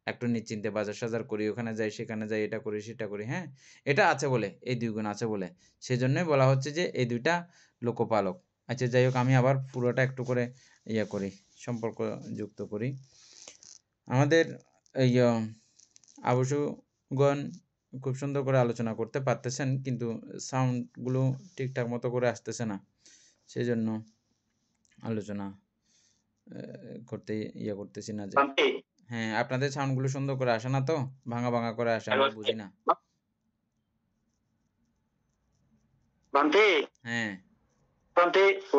একটু নিশ্চিন্তে বাজার সাজার করি, ওখানে যাই সেখানে যাই, এটা করি সেটা করি। হ্যাঁ, এটা আছে বলে, এই দুই গুণ আছে বলে, সেজন্যই বলা হচ্ছে যে এই দুইটা লোকপালক। আচ্ছা, যাই হোক, আমি আবার পুরোটা একটু করে করি, সম্পর্ক যুক্ত করি। আমাদের এই আবশুগণ খুব সুন্দর করে আলোচনা করতে পারতেছেন, কিন্তু সাউন্ডগুলো ঠিকঠাক মতো করে আসতেছে না, সেজন্য আলোচনা করতে করতেছি না। যে হ্যাঁ, আপনাদের সাউন্ডগুলো সুন্দর করে আসে না, তো ভাঙা ভাঙা করে আসে, আমি বুঝি না। হ্যাঁ,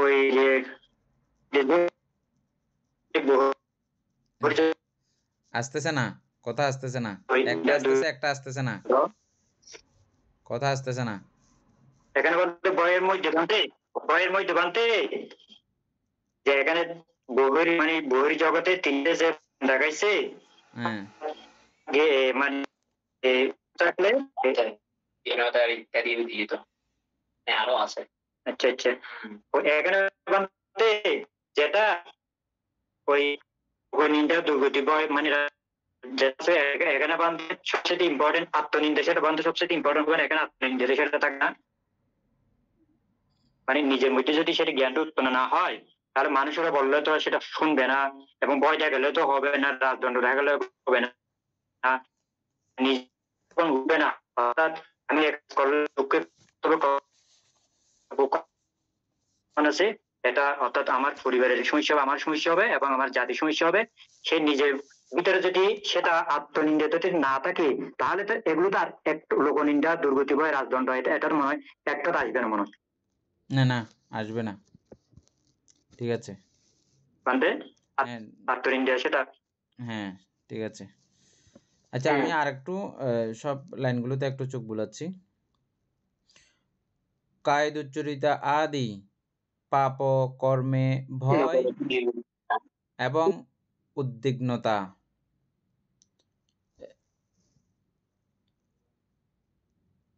ওই আসতেছে না, কথা আসতেছে না, একটা আসতেছে একটা আসতেছে না, কথা আসতেছে না। এখানে বলতে বইয়ের মধ্যে বানতে যে এখানে বহির জগতে তিনটে যে দেখাইছে, হ্যাঁ, মানে থাকলে ইত্যাদি দিত, আরো আছে। আচ্ছা আচ্ছা, এখানে বানতে যেটা ওই নিন্দা দুর্গতি ভয় মানে এখানে বান্ধে সবচেয়ে ইম্পর্টেন্ট আত্মনিন্দা, সেটা বান্ধে সবচেয়ে ইম্পর্টেন্ট হবে। এখানে আত্মনিন্দা সেটা থাকে না, মানে নিজের মধ্যে যদি সেটা জ্ঞানটা উৎপন্ন না হয়, তাহলে মানুষেরা বললে তো সেটা শুনবে না, এবং ভয় দেখালে তো হবে না, রাজদণ্ড দেখালে হবে না, উঠবে না। অর্থাৎ আমি করলে আছে এটা, অর্থাৎ আমার পরিবারের সমস্যা হবে, আমার সমস্যা হবে, এবং আমার জাতির সমস্যা হবে। সে নিজের ভিতরে যদি সেটা আত্মনিন্দা যদি না থাকে, তাহলে তো এগুলো তো আর একটু লোকনিন্দা, দুর্গতি ভয়, রাজদণ্ড, এটার মনে হয় একটা আসবে না, মনে হয় না আসবে না। ঠিক আছে, আত্মনিন্দা সেটা। হ্যাঁ, ঠিক আছে। আচ্ছা, আমি আর একটু সব লাইনগুলোতে একটু চোখ বুলাচ্ছি। কায় দুচ্চরিতা আদি পাপ কর্মে ভয় এবং উদ্বিগ্নতা,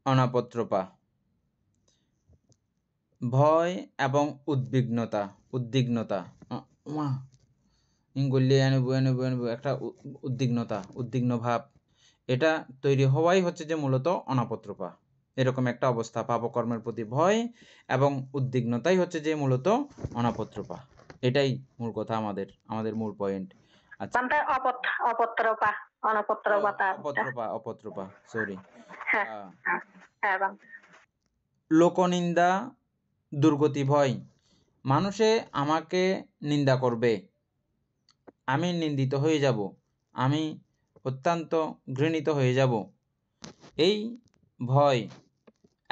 অনাপত্রপা। ভয় এবং উদ্বিগ্নতা উদ্বিগ্নতা মা ইঙ্গুলি এনেবো একটা উদ্বিগ্ন ভাব, এটা তৈরি হওয়াই হচ্ছে যে মূলত অনাপত্রপা। এরকম একটা অবস্থা, পাপকর্মের প্রতি ভয় এবং উদ্বিগ্নতাই হচ্ছে যে মূলত অনাপত্রপা। এটাই মূল কথা, আমাদের মূল পয়েন্ট। আচ্ছা, অপত্রপা সরি। লোকনিন্দা, দুর্গতি ভয়, মানুষে আমাকে নিন্দা করবে, আমি নিন্দিত হয়ে যাব, আমি অত্যন্ত ঘৃণিত হয়ে যাব, এই ভয়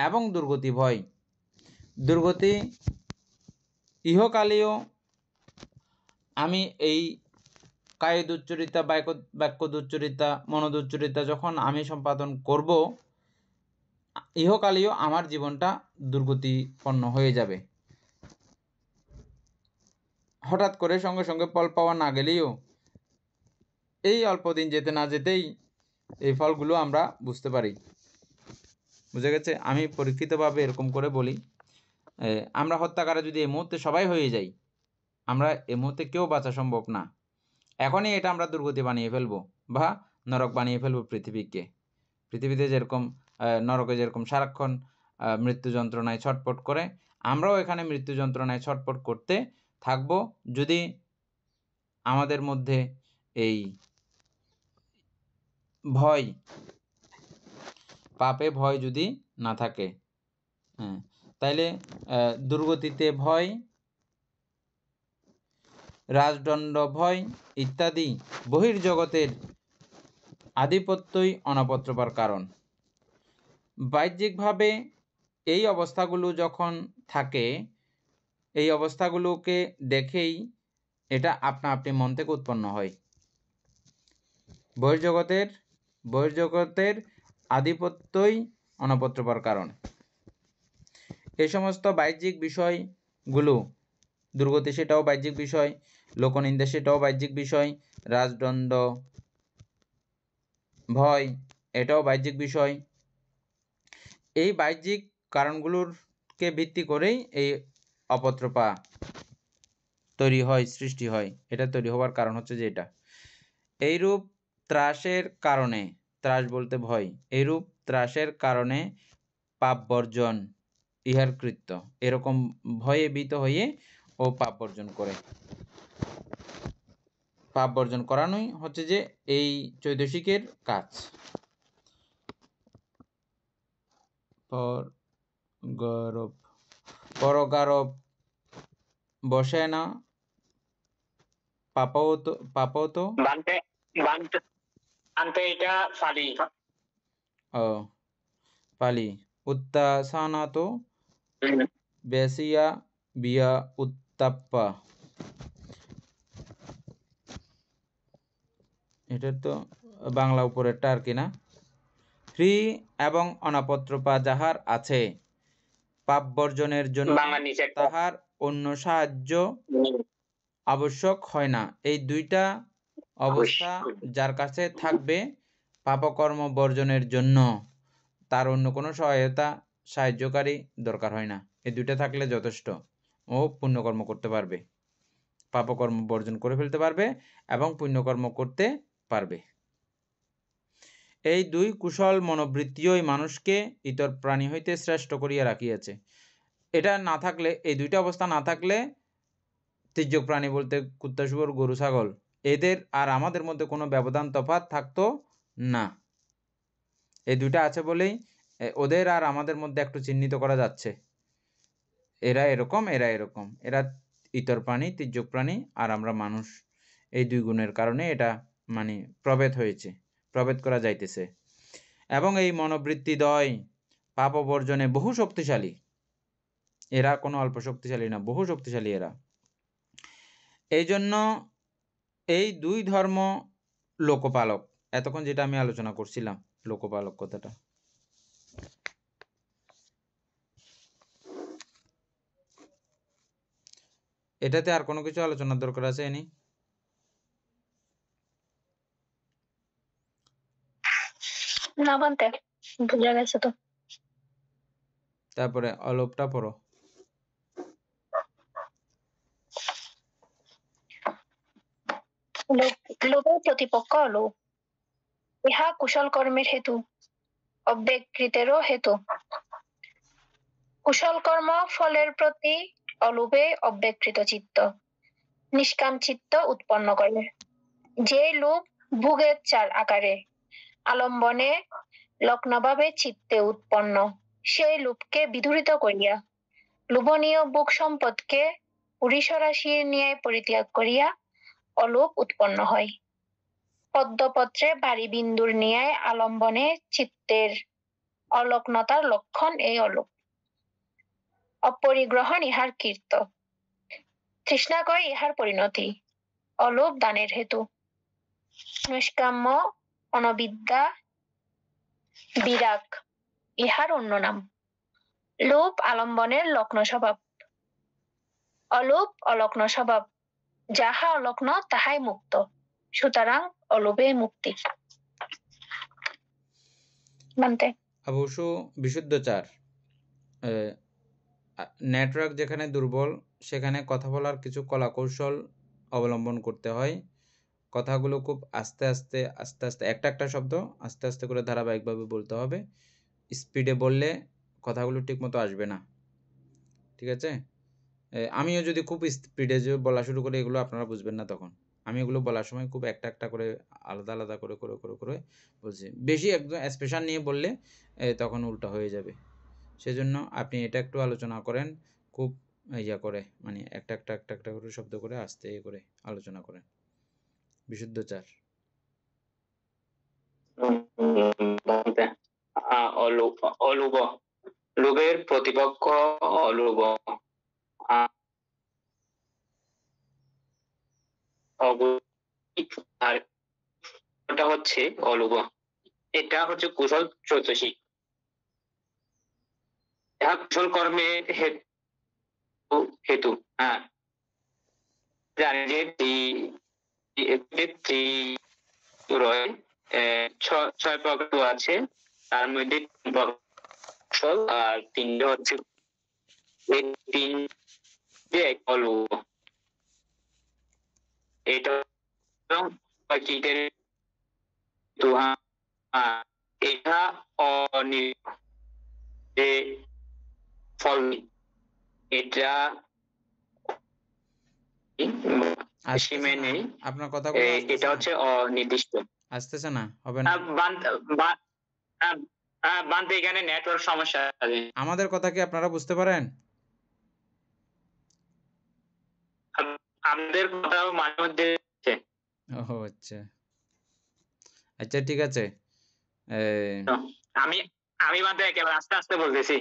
এবং দুর্গতি ভয়। দুর্গতি ইহকালীয় আমি এই কায় দুচ্চরিতা, বাক্য দুচ্চরিতা, মনোদুচ্চরিতা যখন আমি সম্পাদন করব, ইহকালীয় আমার জীবনটা দুর্গতিপন্ন হয়ে যাবে। হঠাৎ করে সঙ্গে সঙ্গে ফল পাওয়া না গেলেও এই অল্প দিন যেতে না যেতেই এই ফলগুলো আমরা বুঝতে পারি। বুঝে গেছে? আমি পরীক্ষিতভাবে এরকম করে বলি, আমরা হত্যাকারী যদি এই মুহূর্তে সবাই হয়ে যাই, আমরা এই মুহূর্তে কেউ বাঁচা সম্ভব না। এখনই এটা আমরা দুর্গতি বানিয়ে ফেলবো বা নরক বানিয়ে ফেলবো পৃথিবীকে। পৃথিবীতে যেরকম নরকে যেরকম সারাক্ষণ মৃত্যু যন্ত্রণায় ছটপট করে, আমরাও এখানে মৃত্যু যন্ত্রণায় ছটপট করতে থাকবো যদি আমাদের মধ্যে এই ভয়, পাপে ভয় যদি না থাকে। হ্যাঁ, তাইলে দুর্গতিতে ভয়, রাজদণ্ড ভয় ইত্যাদি বহির্জগতের আধিপত্যই অনাপত্রপার কারণ। বাহ্যিকভাবে এই অবস্থাগুলো যখন থাকে, এই অবস্থাগুলোকে দেখেই এটা আপনা আপনি মন থেকে উৎপন্ন হয়। বহির্জগতের আধিপত্যই অনাপত্রপার কারণ। এই সমস্ত বাহ্যিক বিষয়গুলো, দুর্গতি সেটাও বাহ্যিক বিষয়, লোকনিন্দা সেটাও বাহ্যিক বিষয়, রাজদণ্ড ভয় এটাও বাহ্যিক বিষয়। এই বাহ্যিক কারণগুলোকে ভিত্তি করেই এই অপত্রপা তৈরি হয়, সৃষ্টি হয়। এটা তৈরি হওয়ার কারণ হচ্ছে যে এটা এইরূপ ত্রাসের কারণে, ত্রাস বলতে ভয়, এইরূপ ত্রাসের কারণে পাপ বর্জন ইহার কৃত্য। এরকম ভয়ে ভীত হয়ে ও পাপ বর্জন করে। পাপ বর্জন করানোই হচ্ছে যে এই চৈতসিকের কাজ। পরগারব বসে না পাপত এটা ফালি পালি উত্তাসানাতো বেসিয়া বিয়া উত্তাপ্পা। এটা তো বাংলা উপরেরটা আর কি না। ফ্রি এবং অনাপত্রপা যাহার আছে, পাপ বর্জনের জন্য তাহার অন্য সাহায্য আবশ্যক হয় না। এই দুইটা অবস্থা যার কাছে থাকবে পাপকর্ম বর্জনের জন্য, তার অন্য কোনো সাহায্যকারী দরকার হয় না। এই দুইটা থাকলে যথেষ্ট, ও পুণ্যকর্ম করতে পারবে, পাপকর্ম বর্জন করে ফেলতে পারবে এবং পুণ্যকর্ম করতে পারবে। এই দুই কুশল মনোবৃত্তিই মানুষকে ইতর প্রাণী হইতে শ্রেষ্ঠ করিয়া রাখিয়াছে। এটা না থাকলে, এই দুইটা অবস্থা না থাকলে, তির্যক প্রাণী বলতে কুত্তা, শুয়োর, গরু, ছাগল, এদের আর আমাদের মধ্যে কোনো ব্যবধান তফাৎ থাকতো না। এই দুইটা আছে বলেই ওদের আর আমাদের মধ্যে একটু চিহ্নিত করা যাচ্ছে, এরা এরকম, এরা এরকম, এরা ইতর প্রাণী, তির্যক প্রাণী, আর আমরা মানুষ। এই দুই গুণের কারণে এটা মানে প্রভেদ হয়েছে, প্রভেদ করা যাইতেছে। এবং এই মনোবৃত্তিদ্বয় পাপ বর্জনে বহু শক্তিশালী। এরা কোনো অল্প শক্তিশালী না, বহু শক্তিশালী এরা। এই জন্য এই দুই ধর্ম লোকপালক। এতক্ষণ যেটা আমি আলোচনা করছিলাম, লোকপালক কথাটা, এটাতে আর কোনো কিছু আলোচনার দরকার আছে এনি? না বলতে ভুলে গেছে তো। তারপরে অলোপটা পড়ো। লোভের প্রতিপক্ষ অলোভ। ইহা কুশল কর্মের হেতু, অব্যকৃতেরও হেতু। কুশল কর্ম ফলের প্রতি অলোভে অব্যকৃত চিত্ত, নিষ্কাম চিত্ত উৎপন্ন করে। যে লোভ ভোগের চার আকারে আলম্বনে লগ্নভাবে চিত্তে উৎপন্ন, সেই লোভকে বিদূরিত করিয়া লোভনীয় ভোগ সম্পদকে পুরীসরাশির ন্যায় পরিত্যাগ করিয়া অলোভ উৎপন্ন হয়। পদ্মপত্রে বাড়ি বিন্দুর ন্যায় আলম্বনে চিত্তের অলগ্নতার লক্ষণ এই অলোভ। অপরিগ্রহণ ইহার কীর্ত, তৃষ্ণাকয় ইহার পরিণতি। অলোভ দানের হেতু। নিষ্কাম্য অনবিদ্যা বিরাগ ইহার অন্য নাম। লোভ আলম্বনের লগ্ন স্বভাব, অলোভ অলগ্ন স্বভাব। যাহা অলগ্ন তাহাই মুক্ত, সুতরাং অলোভে মুক্তি। মানতে অবশ্য বিশুদ্ধচার নেটওয়ার্ক যেখানে দুর্বল সেখানে কথা বলার কিছু কলাকৌশল অবলম্বন করতে হয়। কথাগুলো খুব আস্তে আস্তে একটা একটা শব্দ আস্তে আস্তে করে ধারাবাহিকভাবে বলতে হবে। স্পিডে বললে কথাগুলো ঠিকমতো আসবে না, ঠিক আছে? আমিও যদি খুব স্পিডে বলা শুরু করি এগুলো আপনারা বুঝবেন না তখন। আমি এগুলো বলার সময় খুব একটা একটা করে আলাদা আলাদা করে করে করে করে বলছি। বেশি একদম স্পেশাল নিয়ে বললে তখন উল্টা হয়ে যাবে। সেজন্য আপনি এটা একটু আলোচনা করেন খুব ইয়া করে, মানে একটা একটা একটা একটা করে শব্দ করে আস্তে করে আলোচনা করেন। বিশুদ্ধচার। অলোভ, লোভের প্রতিপক্ষ অলোভ। আর এটা হচ্ছে অলোভ, এটা হচ্ছে কুশল চৈতসিক। ইহা কুশল কর্মের হেতু। হ্যাঁ, জানি যে ছয় প্রকার আছে, তার মধ্যে কুশল আর তিনটে হচ্ছে তিন অলোভ। এটা এটা ফল, এটা সীমে নেই। আপনার কথাগুলো এটা হচ্ছে অনির্দিষ্ট, আসতেছে না, হবে না। বানতে এখানে নেটওয়ার্ক সমস্যা আছে। আমাদের কথা কি আপনারা বুঝতে পারেন? আমাদের কথা মাঝে মধ্যে ও আচ্ছা আচ্ছা, ঠিক আছে। আমি আমি বানতে একেবারে আস্তে আস্তে বলতেছি।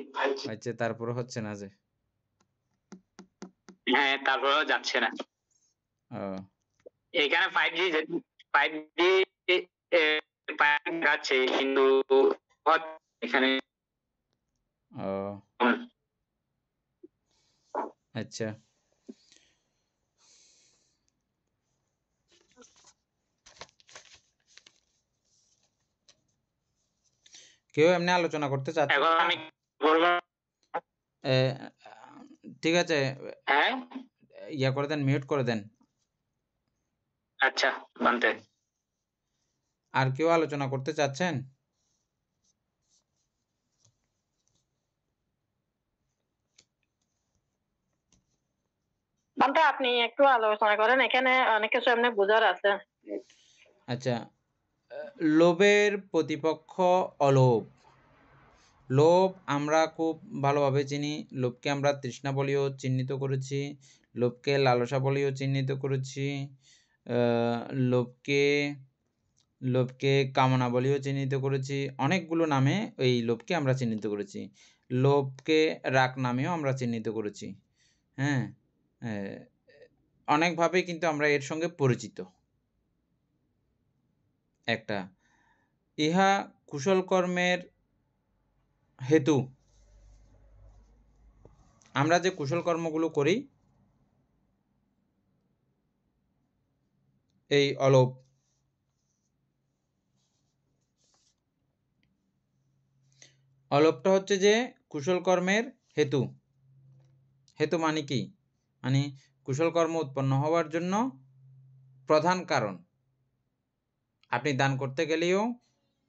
আচ্ছা, তারপরে হচ্ছে না যে? হ্যাঁ, তারপরেও যাচ্ছে না। এখানে 5G যাচ্ছে কিন্তু এখানে আচ্ছা, কেউ এমনি আলোচনা করতে চাচ্ছে? এখন আমি বলবো, ঠিক আছে, হ্যাঁ ইয়া করে দেন, মিউট করে দেন। আচ্ছা, বানতে আর কেউ আলোচনা করতে চাচ্ছেন? বানতে আপনি একটু আলোচনা করেন, এখানে অনেক কিছু এমনি বোঝার আছে। আচ্ছা, লোভের প্রতিপক্ষ অলোভ। লোভ আমরা খুব ভালোভাবে চিনি। লোভকে আমরা তৃষ্ণা বলেও চিহ্নিত করেছি, লোভকে লালসা বলেও চিহ্নিত করেছি, লোভকে কামনা বলেও চিহ্নিত করেছি। অনেকগুলো নামে এই লোভকে আমরা চিহ্নিত করেছি। লোভকে রাগ নামেও আমরা চিহ্নিত করেছি। হ্যাঁ, অনেকভাবে কিন্তু আমরা এর সঙ্গে পরিচিত। একটা ইহা কুশল কর্মের হেতু। আমরা যে কুশল কর্মগুলো করি এই অলোভ, অলোভটা হচ্ছে যে কুশল কর্মের হেতু। হেতু মানে কি? মানে কুশল কর্ম উৎপন্ন হওয়ার জন্য প্রধান কারণ। আপনি দান করতে গেলেও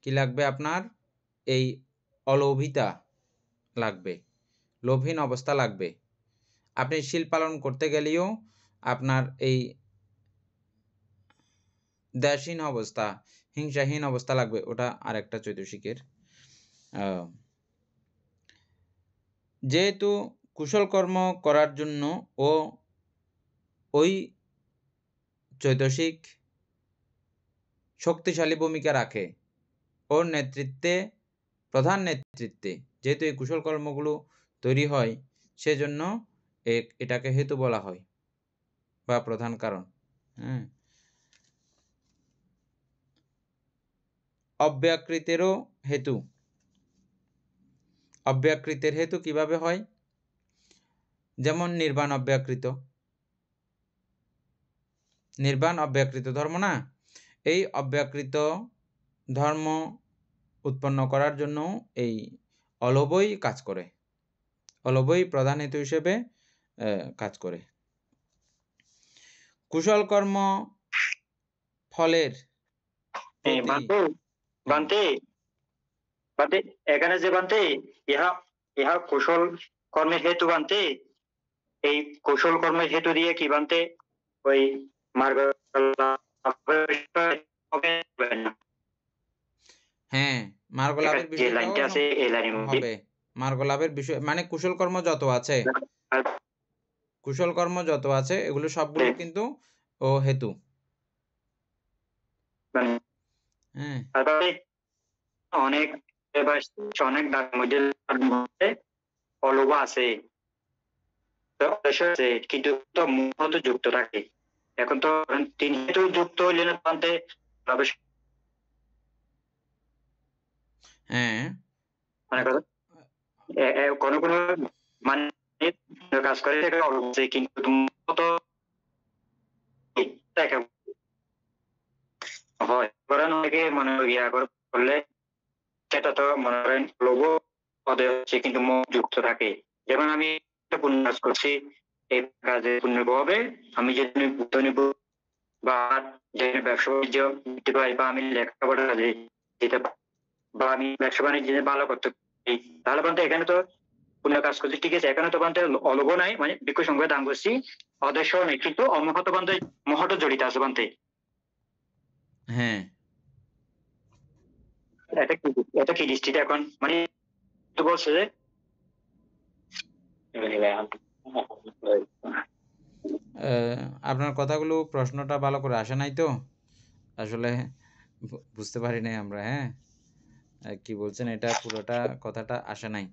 কি লাগবে আপনার? এই অলোভিতা লাগবে, লোভহীন অবস্থা লাগবে। আপনি শীল পালন করতে গেলেও আপনার এই দ্বেষহীন অবস্থা, হিংসাহীন অবস্থা লাগবে। ওটা আরেকটা চৈতসিকের। যেহেতু কুশল কর্ম করার জন্য ওই চৈতসিক শক্তিশালী ভূমিকা রাখে, ওর নেতৃত্বে, প্রধান নেতৃত্বে যেহেতু এই কুশল কর্মগুলো তৈরি হয়, সেজন্য এটাকে হেতু বলা হয় বা প্রধান কারণ। হ্যাঁ, অব্যাকৃতেরও হেতু। অব্যাকৃতের হেতু কিভাবে হয়? যেমন নির্বাণ অব্যাকৃত। নির্বাণ অব্যাকৃত ধর্ম না? এই অব্যাকৃত ধর্ম উৎপন্ন করার জন্য এই অলোভই কাজ করে, অলোভই প্রধান হেতু হিসেবে কাজ করে। কুশল কর্ম ফলের এখানে যে বান্তে ইহা কুশল কর্মের হেতু বান্তে, এই কুশল কর্মের হেতু দিয়ে কি বান্তে ওই মার্গ। হ্যাঁ, মার্গ লাভের বিষয়টাও হবে। মার্গ লাভের বিষয় মানে কুশল কর্ম যত আছে, কুশল কর্ম যত আছে এগুলো সবগুলো কিন্তু ও হেতু। হ্যাঁ, অনেক অনেক মধ্যে অলোভ আছে কিন্তু মূলত যুক্ত থাকে। এখন তো তিনি হেতু যুক্ত হইলে না পান্তে। হ্যাঁ, কোন কোন মানে কাজ করে কিন্তু হয় করেন অনেকে মনে ইয়া করলে সেটা তো মনে করেন লোভ পদে হচ্ছে কিন্তু মন যুক্ত থাকে। যেমন আমি একটা পুণ্য কাজ করছি, এই কাজে পুণ্য হবে, আমি যে নিব বা যে ব্যবসা বাণিজ্য দিতে পারি বা আমি লেখাপড়া কাজে দিতে পারি বা আমি ব্যবসা বাণিজ্য ভালো করতে পারি, তাহলে বলতে এখানে তো পুণ্য কাজ করছি, ঠিক আছে। এখানে তো বলতে অলোভ নাই, মানে ভিক্ষু সঙ্গে দান করছি অদেশ নেই, কিন্তু অমহত বন্ধে মহত জড়িত আছে বলতে। হ্যাঁ, এটা কি দৃষ্টিটা এখন মানে বলছে যে আপনার কথাগুলো প্রশ্নটা ভালো করে আসে নাই তো, আসলে বুঝতে পারি নাই আমরা। হ্যাঁ, কি বলছেন এটা পুরোটা কথাটা আসে নাই।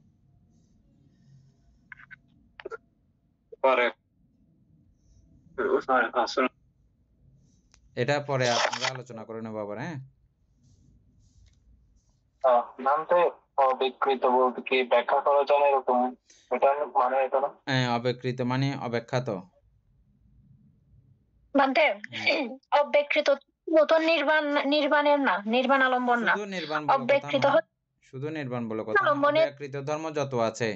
এটা পরে আমরা আলোচনা করে নেবো আবার। হ্যাঁ, অবিকৃত বলতে কি ব্যাখ্যা করা যায় এরকম? এটা মানে এটা না? হ্যাঁ, অবিকৃত মানে অব্যাখ্যাত। বান্তে অব্যাকৃত নতুন নির্বাণের না, নির্বাণ আলম্বন না, শুধু নির্বাণ বলে কথা অব্যাকৃত না, শুধু নির্বাণ বলে কথা না। অব্যাকৃত ধর্ম যত আছে,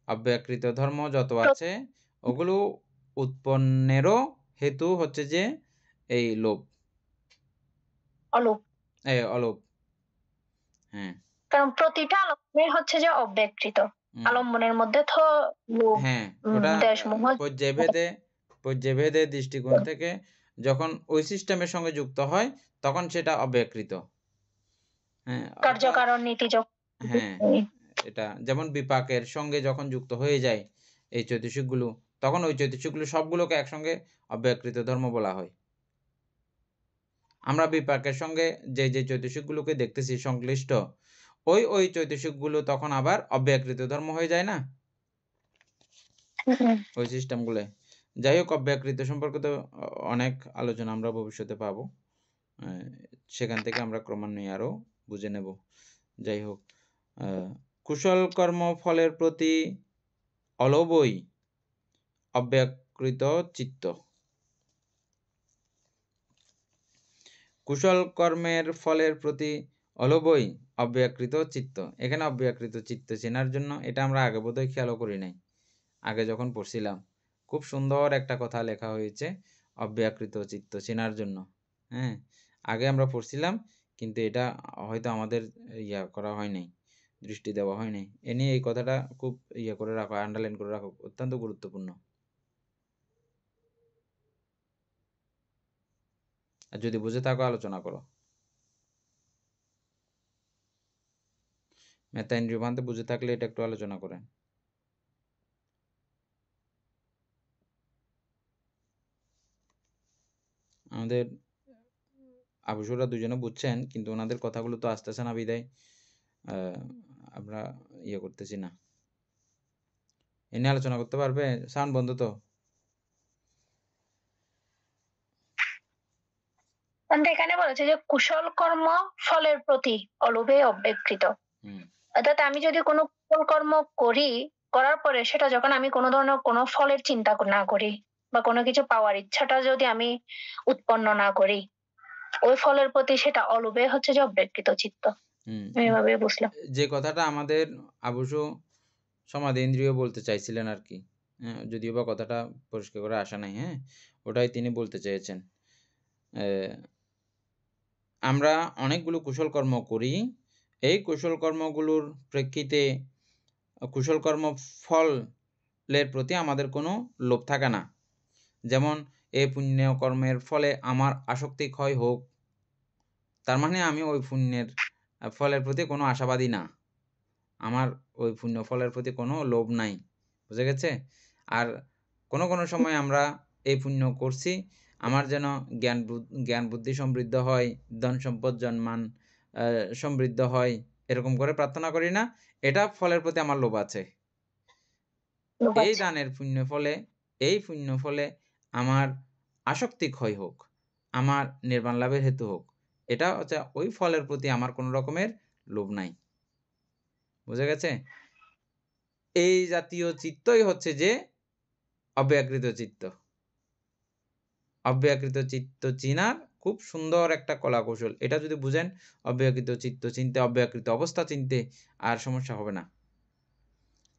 অব্যাকৃত ধর্ম যত আছে ওগুলো উৎপন্নেরও হেতু হচ্ছে যে এই লোভ, অলোভ। অলোভ। হ্যাঁ, কারণ প্রতিটা আলম্বনের হচ্ছে যে অব্যাকৃত আলম্বনের মধ্যে তো লোভ, হ্যাঁ, ওটা পর্যায়ভেদে দৃষ্টিকোণ থেকে যখন ওই সিস্টেমের সঙ্গে যুক্ত হয় তখন সেটা অব্যাকৃত। হ্যাঁ, কার্যকারণ নীতি যখন, হ্যাঁ, এটা যেমন বিপাকের সঙ্গে যখন যুক্ত হয়ে যায় এই চৈতসিকগুলো, তখন ওই চৈতসিকগুলো সবগুলোকে একসঙ্গে অব্যাকৃত ধর্ম বলা হয়। আমরা বিপাকের সঙ্গে যে যে চৈতসিকগুলোকে দেখতেছি সংশ্লিষ্ট, ওই চৈতসিকগুলো তখন আবার অব্যাকৃত ধর্ম হয়ে যায় না ওই সিস্টেমগুলো। যাই হোক, অব্যাকৃত সম্পর্কে তো অনেক আলোচনা আমরা ভবিষ্যতে পাবো, সেখান থেকে আমরা ক্রমান্বয়ে আরো বুঝে নেব। যাই হোক, কুশল কর্ম ফলের প্রতি অলোভই অব্যাকৃত চিত্ত। কুশল কর্মের ফলের প্রতি অলোভই অব্যাকৃত চিত্ত। এখানে অব্যাকৃত চিত্ত চেনার জন্য, এটা আমরা আগে বোধহয় খেয়ালও করি নাই, আগে যখন পড়ছিলাম খুব সুন্দর একটা কথা লেখা হয়েছে, অব্যাকৃত চিত্ত চেনার জন্য। হ্যাঁ, আগে আমরা পড়ছিলাম, কিন্তু এটা হয়তো আমাদের করা হয় নাই, দৃষ্টি দেওয়া হয় নাই। এ নিয়ে এই কথাটা খুব করে রাখো, আন্ডারলাইন করে রাখো, অত্যন্ত গুরুত্বপূর্ণ। আর যদি বুঝে থাকো আলোচনা করো। মেথা ইন্দ্রিয় ভান্তে বুঝে থাকলে এটা একটু আলোচনা করেন। আমাদের আবুসুরা দুজনে বুঝছেন, কিন্তু ওনাদের কথাগুলো তো আসতেছে না, বিদায় আমরা করতেছি না। এ নিয়ে আলোচনা করতে পারবে? সাউন্ড বন্ধ তো? এখানে বলেছে যে কুশল কর্ম ফলের প্রতি অলোভে অব্যকৃত। অর্থাৎ আমি যদি কোনো কুশল কর্ম করি, করার পরে সেটা যখন আমি কোনো ধরনের কোনো ফলের চিন্তা না করি বা কোনো কিছু পাওয়ার ইচ্ছাটা যদি আমি উৎপন্ন না করি, ওই ফলের প্রতি সেটা অলোভে হচ্ছে যে অব্যকৃত চিত্ত। এভাবে বুঝলাম। যে কথাটা আমাদের আবুসু সমাধি ইন্দ্রিয় বলতে চাইছিলেন আর কি, যদিও বা কথাটা পরিষ্কার করে আসা নাই। হ্যাঁ, ওটাই তিনি বলতে চেয়েছেন। আমরা অনেকগুলো কুশল কর্ম করি, এই কুশল কর্মগুলোর প্রেক্ষিতে কুশল কর্ম ফলের প্রতি আমাদের কোনো লোভ থাকে না। যেমন এই পুণ্য কর্মের ফলে আমার আসক্তি ক্ষয় হোক, তার মানে আমি ওই পুণ্যের ফলের প্রতি কোনো আশাবাদী না, আমার ওই পুণ্য ফলের প্রতি কোনো লোভ নাই। বুঝে গেছে? আর কোনো সময় আমরা এই পুণ্য করছি, আমার যেন জ্ঞান বুদ্ধি সমৃদ্ধ হয়, ধন সম্পদ জন্মান সমৃদ্ধ হয়, এরকম করে প্রার্থনা করি না, এটা ফলের প্রতি আমার লোভ আছে। এই দানের পুণ্য ফলে আমার আসক্তি ক্ষয় হোক, আমার নির্বাণ লাভের হেতু হোক, এটা হচ্ছে ওই ফলের প্রতি আমার কোনো রকমের লোভ নাই। বুঝে গেছে? এই জাতীয় চিত্তই হচ্ছে যে অব্যাকৃত চিত্ত। অব্যাকৃত চিত্ত চিনার খুব সুন্দর একটা কলা কৌশল। এটা যদি বুঝেন, অব্যাকৃত চিত্ত চিনতে, অব্যাকৃত অবস্থা চিনতে আর সমস্যা হবে না।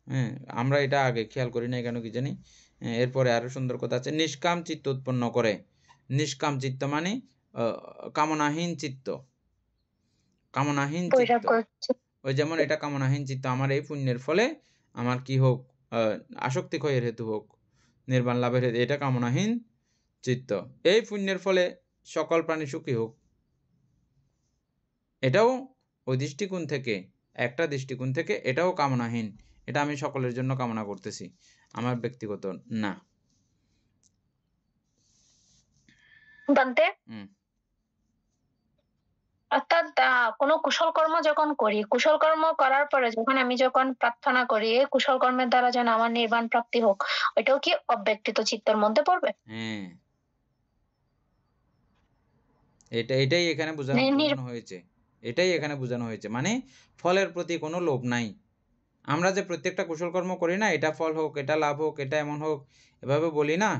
হ্যাঁ, আমরা এটা আগে খেয়াল করি না কেন কি জানি। এরপরে আরো সুন্দর কথা আছে, নিষ্কাম চিত্ত উৎপন্ন করে। নিষ্কাম চিত্ত মানে কামনাহীন চিত্ত। কামনাহীন চিত্ত, ওই যেমন এটা কামনাহীন চিত্ত, আমার এই পুণ্যের ফলে আমার কি হোক, আসক্তি ক্ষয়ের হেতু হোক, নির্বাণ লাভের হেতু, এটা কামনাহীন চিত্ত। এই পুণ্যের ফলে সকল প্রাণী সুখী হোক, এটাও ওই দৃষ্টিকোণ থেকে, একটা দৃষ্টিকোণ থেকে এটাও কামনাহীন। এটা আমি সকলের জন্য কামনা করতেছি, আমার ব্যক্তিগত না। অর্থাৎ কোনো কুশল কর্ম যখন করি, কুশল কর্ম করার পরে আমি যখন প্রার্থনা করি কুশল কর্মের দ্বারা যেন আমার নির্বাণ প্রাপ্তি হোক, ওইটাও কি অব্যক্তিত চিত্তের মধ্যে পড়বে? হ্যাঁ, এটাই এখানে বোঝানো হয়েছে। এটাই এখানে বোঝানো হয়েছে, মানে ফলের প্রতি কোনো লোভ নাই। আমরা যে প্রত্যেকটা কুশল কর্ম করি না, এটা ফল হোক, এটা লাভ হোক, এটা এমন হোক, এভাবে বলি না,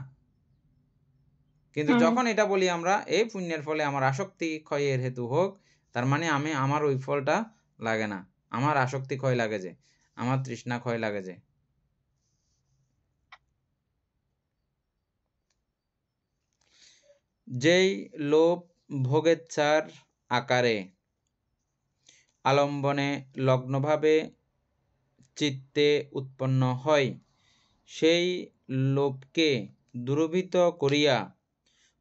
কিন্তু যখন এটা বলি আমরা, এই পুণ্যের ফলে আমার আসক্তি ক্ষয়ের হেতু হোক, তার মানে আমার ওই ফলটা লাগে না, আমার আসক্তি ক্ষয় লাগে যে, আমার তৃষ্ণা ক্ষয় লাগে যে। যেই লোভ ভোগেচ্ছার আকারে আলম্বনে লগ্নভাবে চিত্তে উৎপন্ন হয়, সেই লোভকে দূরীভূত করিয়া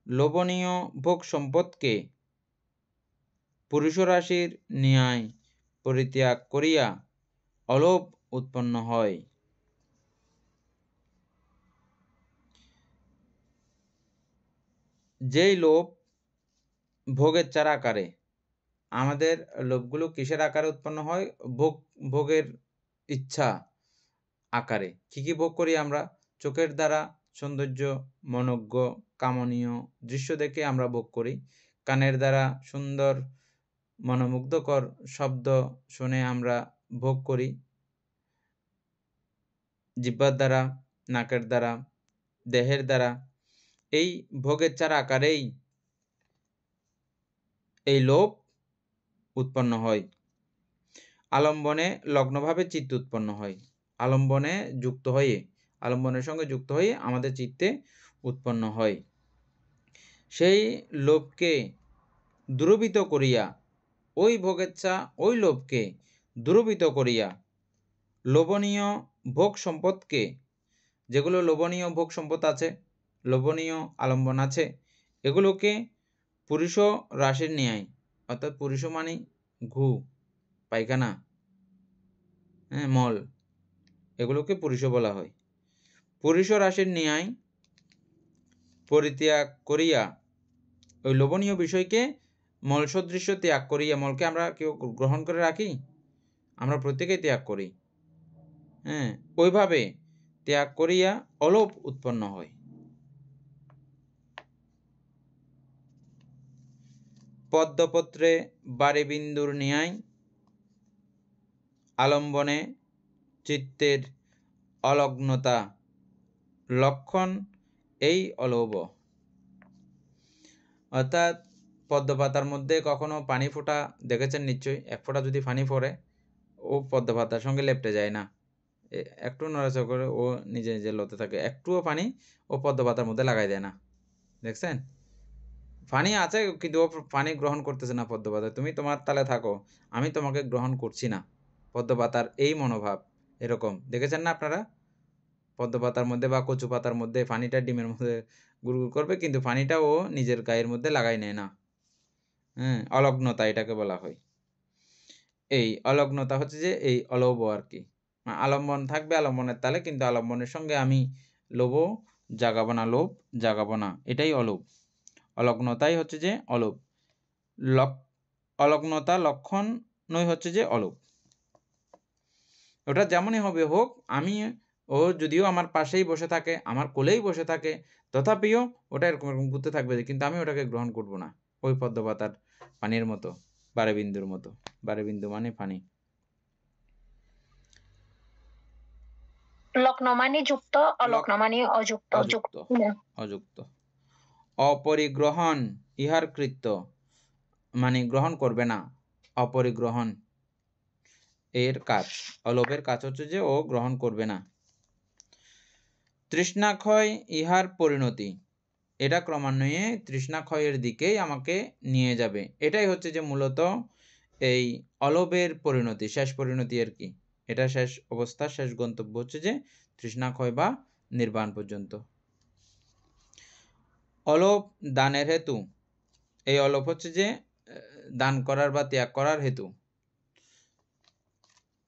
লোভনীয় ভোগ সম্পদকে পুরুষরাশির ন্যায় পরিত্যাগ করিয়া অলোভ উৎপন্ন হয়। যেই লোভ ভোগেচ্ছার আকারে, আমাদের লোভগুলো কিসের আকারে উৎপন্ন হয়? ভোগের ইচ্ছা আকারে। কি ভোগ করি আমরা? চোখের দ্বারা সৌন্দর্য, মনোজ্ঞ, কামনীয় দৃশ্য দেখে আমরা ভোগ করি। কানের দ্বারা সুন্দর মনোমুগ্ধকর শব্দ শুনে আমরা ভোগ করি। জিহ্বার দ্বারা, নাকের দ্বারা, দেহের দ্বারা, এই ভোগেচ্ছার আকারেই এই লোভ উৎপন্ন হয়। আলম্বনে লগ্নভাবে চিত্ত উৎপন্ন হয়। আলম্বনের সঙ্গে যুক্ত হয়ে আমাদের চিত্তে উৎপন্ন হয়। সেই লোভকে দূরীভূত করিয়া, ওই ভোগেচ্ছা ওই লোভকে দূরীভূত করিয়া লোভনীয় ভোগ সম্পদকে, যেগুলো লোভনীয় ভোগ সম্পদ আছে, লোভনীয় আলম্বন আছে, এগুলোকে পুরুষ রাশির ন্যায়, অর্থাৎ পুরুষ মানে ঘু, পায়খানা, হ্যাঁ, মল, এগুলোকে পুরুষ বলা হয়। পুরুষ রাশির ন্যায় পরিত্যাগ করিয়া ওই লোভনীয় বিষয়কে মল সদৃশ্য ত্যাগ করিয়া, মলকে আমরা কেউ গ্রহণ করে রাখি? আমরা প্রত্যেকেই ত্যাগ করি, হ্যাঁ, ওইভাবে ত্যাগ করিয়া অলোভ উৎপন্ন হয়। পদ্মপত্রে বারিবিন্দুর ন্যায় আলম্বনে চিত্তের অলগ্নতা লক্ষণ এই অলোভ। অর্থাৎ পদ্মপাতার মধ্যে কখনো পানি ফোঁটা দেখেছেন নিশ্চয়ই, এক ফোঁটা যদি পানি পড়ে ও পদ্মপাতার সঙ্গে লেপটে যায় না, একটু নড়াচড়া করে ও নিজে নিজে লতে থাকে, একটুও পানি ও পদ্মপাতার মধ্যে লাগাই দেয় না, দেখছেন? পানি আছে কিন্তু ও পানি গ্রহণ করতেছে না পদ্মপাতা, তুমি তোমার তালে থাকো, আমি তোমাকে গ্রহণ করছি না, পদ্মপাতার এই মনোভাব এরকম দেখেছেন না আপনারা? পদ্মপাতার মধ্যে বা কচু পাতার মধ্যে পানিটা ডিমের মধ্যে গুড়গুড় করবে, কিন্তু পানিটা ও নিজের গায়ের মধ্যে লাগাই নেয় না, হ্যাঁ, অলগ্নতা এটাকে বলা হয়। এই অলগ্নতা হচ্ছে যে এই অলোভ আর কি, আলম্বন থাকবে আলম্বনের তালে, কিন্তু আলম্বনের সঙ্গে আমি লোভ জাগাবো না, লোভ জাগাবো না, এটাই অলোভ। অলগ্নতাই হচ্ছে যে অলোভ, অলগ্নতা লক্ষণ নই হচ্ছে যে অলোভ। ওটা যেমনই হবে হোক, আমি ও যদিও আমার পাশেই বসে থাকে, আমার কোলেই বসে থাকে, তথাপিও ওটা এরকম এরকম ঘুরতে থাকবে, কিন্তু আমি ওটাকে গ্রহণ করব না, ওই পদ্মপাতার পানির মতো, বারেবিন্দুর মতো। বারেবিন্দু মানে পানি। লগ্ন মানে যুক্ত, অলগ্ন মানে অযুক্ত। অযুক্ত, অযুক্ত। অপরিগ্রহণ ইহার কৃত্য, মানে গ্রহণ করবে না, অপরিগ্রহণ এর কাজ, অলোভের কাজ হচ্ছে যে ও গ্রহণ করবে না। তৃষ্ণাক্ষয় ইহার পরিণতি, এটা ক্রমান্বয়ে তৃষ্ণাক্ষয়ের দিকেই আমাকে নিয়ে যাবে, এটাই হচ্ছে যে মূলত এই অলোভের পরিণতি, শেষ পরিণতি আর কি, এটা শেষ অবস্থা, শেষ গন্তব্য হচ্ছে যে তৃষ্ণাক্ষয় বা নির্বাণ পর্যন্ত। অলোভ দানের হেতু, এই অলোভ হচ্ছে যে দান করার বা ত্যাগ করার হেতু।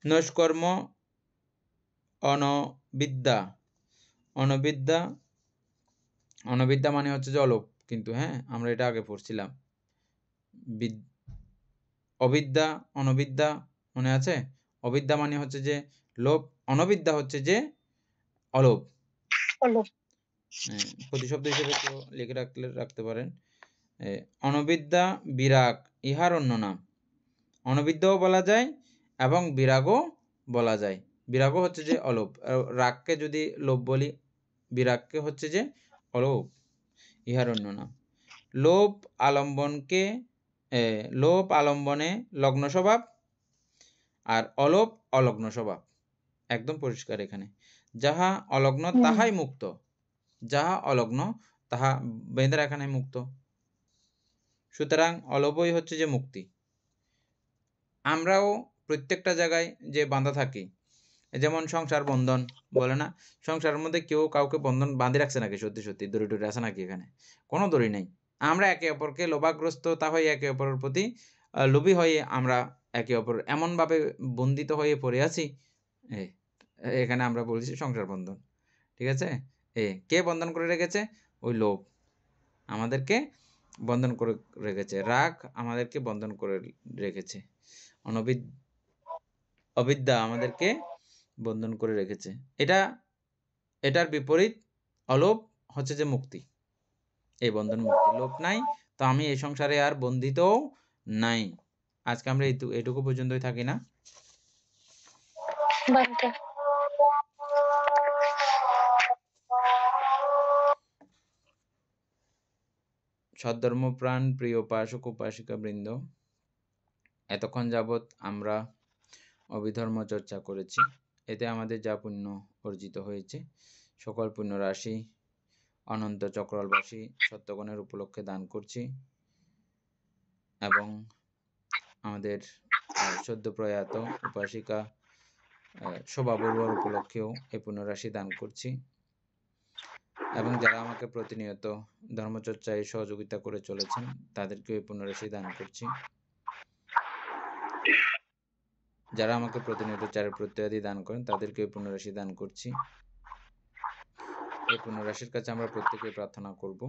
নৈষ্কর্ম অনবিদ্যা, অনবিদ্যা, অনবিদ্যা মানে হচ্ছে যে অলোভ, কিন্তু হ্যাঁ আমরা এটা আগে পড়ছিলাম, অবিদ্যা অনবিদ্যা মনে আছে? অবিদ্যা মানে হচ্ছে যে লোভ, অনবিদ্যা হচ্ছে যে অলোভ। প্রতিশব্দ হিসেবে কেউ লিখে রাখতে পারেন। অনবিদ্যা বিরাগ ইহার অন্য নাম, অনবিদ্যাও বলা যায় এবং বিরাগও বলা যায়। বিরাগও হচ্ছে যে অলোভ, রাগকে যদি লোভ বলি, বিরাগকে হচ্ছে যে অলোভ, ইহার অন্য নাম। লোভ আলম্বনকে, লোভ আলম্বনে লগ্ন স্বভাব, আর অলোভ অলগ্ন স্বভাব, একদম পরিষ্কার এখানে। যাহা অলগ্ন তাহাই মুক্ত, যাহা অলগ্ন তাহা বেঁধে রাখানে মুক্ত। সুতরাং অলোভই হচ্ছে যে মুক্তি। আমরাও প্রত্যেকটা জায়গায় যে বাঁধা থাকি, যেমন সংসার বন্ধন বলে না, সংসারের মধ্যে কেউ কাউকে বন্ধন বাঁধে রাখছে নাকি? সত্যি সত্যি দড়ি টড়ি আছে নাকি? এখানে কোনো দড়ি নেই। আমরা একে অপরকে লোভাগ্রস্ততা হয়ে একে অপরের প্রতি লোভী হয়ে আমরা একে অপর এমনভাবে বন্দিত হয়ে পড়ে আছি, এখানে আমরা বলছি সংসার বন্ধন, ঠিক আছে? কে বন্ধন করে রেখেছে? ওই লোভ আমাদেরকে বন্ধন করে রেখেছে, রাগ আমাদেরকে বন্ধন করে রেখেছে, অবিদ্যা আমাদেরকে বন্ধন করে রেখেছে। এটার বিপরীত অলোভ হচ্ছে যে মুক্তি, এই বন্ধন মুক্তি। লোভ নাই তো আমি এই সংসারে আর বন্ধিত নাই। আজকে আমরা এইটুকু পর্যন্তই থাকি না? সদ্ধর্মপ্রাণ প্রিয় উপাসক উপাসিকা বৃন্দ, এতক্ষণ যাবৎ আমরা অভিধর্ম চর্চা করেছি। এতে আমাদের যা পুণ্য অর্জিত হয়েছে, সকল পুণ্য রাশি অনন্ত চক্রবাসী সত্যগণের উপলক্ষে দান করছি এবং আমাদের সদ্য প্রয়াত উপাসিকা শোভা বড়ুয়ার উপলক্ষেও এই পুণ্যরাশি দান করছি এবং যারা আমাকে প্রতিনিয়ত ধর্মচর্চায় সহযোগিতা করে চলেছেন তাদেরকেও এই পুণ্যরাশি দান করছি। যারা আমাকে প্রতিনিয়ত চারের প্রত্যয়াদি দান করেন তাদেরকে এই পুণ্যরাশি দান করছি। এই পুণ্যরাশির কাছে আমরা প্রত্যেকেই প্রার্থনা করব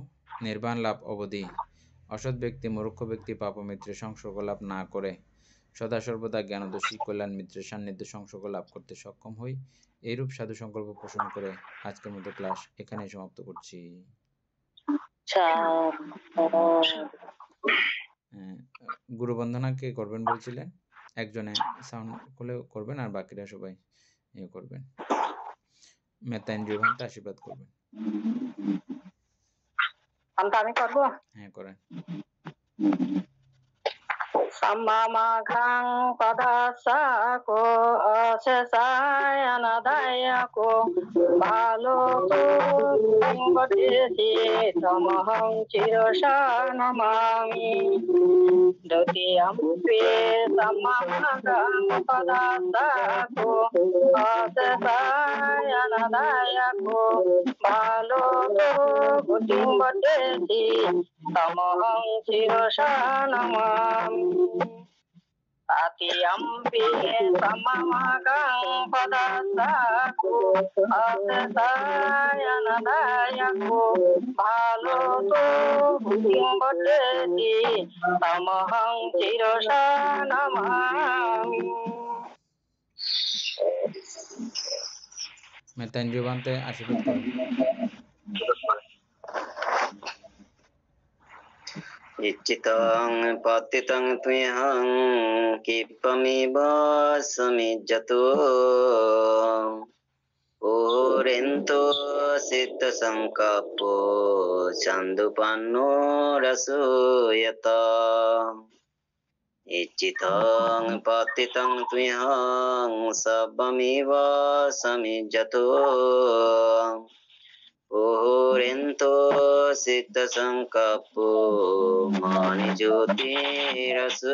নির্বাণ লাভ অবধি অসৎ ব্যক্তি মূর্খ ব্যক্তি পাপ মিত্রের সংসর্গ লাভ না করে সদা সর্বদা জ্ঞানদর্শী কল্যাণ মিত্রের সান্নিধ্য সংসর্গ লাভ করতে সক্ষম হই। এইরূপ সাধু সংকল্প পোষণ করে আজকের মতো ক্লাস এখানেই সমাপ্ত করছি। গুরু বন্দনা কে করবেন বলছিলেন? একজনে সাউন্ড খুলে করবেন আর বাকিরা সবাই ইয়ে করবেন। মেতাইন্দ্রিয় ভান্তে আশীর্বাদ করবেন। আমি করবো? হ্যাঁ করেন। Samamagang padasako asesayanadáyako bhalo to bodhisi tamaham chiroshanamami dutiyampi samamagang padasako asesayanadáyako bhalo to bodhisi tamaham chiroshanamami Atiyampi samamagang padasaku asesayanadáyaku bhalo to buddhim bodheti tamaham chiroshanamami মেতাইন্দ্রিয় ভান্তে আশীর্বাদ করুন। ইচ্ছিতং পতিতং তুহ্যং কিপমিব সমিজ্জতো ওরেন্তো সিদ্ধ সংকল্পো চান্দুপান্নো রসূয়ত ইচ্ছিতং পতিতং তুহ্যং সবমিব সমিজ্জতো ওরেন্তো সিদ্ধ সংকল্পো মানি জ্যোতিরসূয়ত।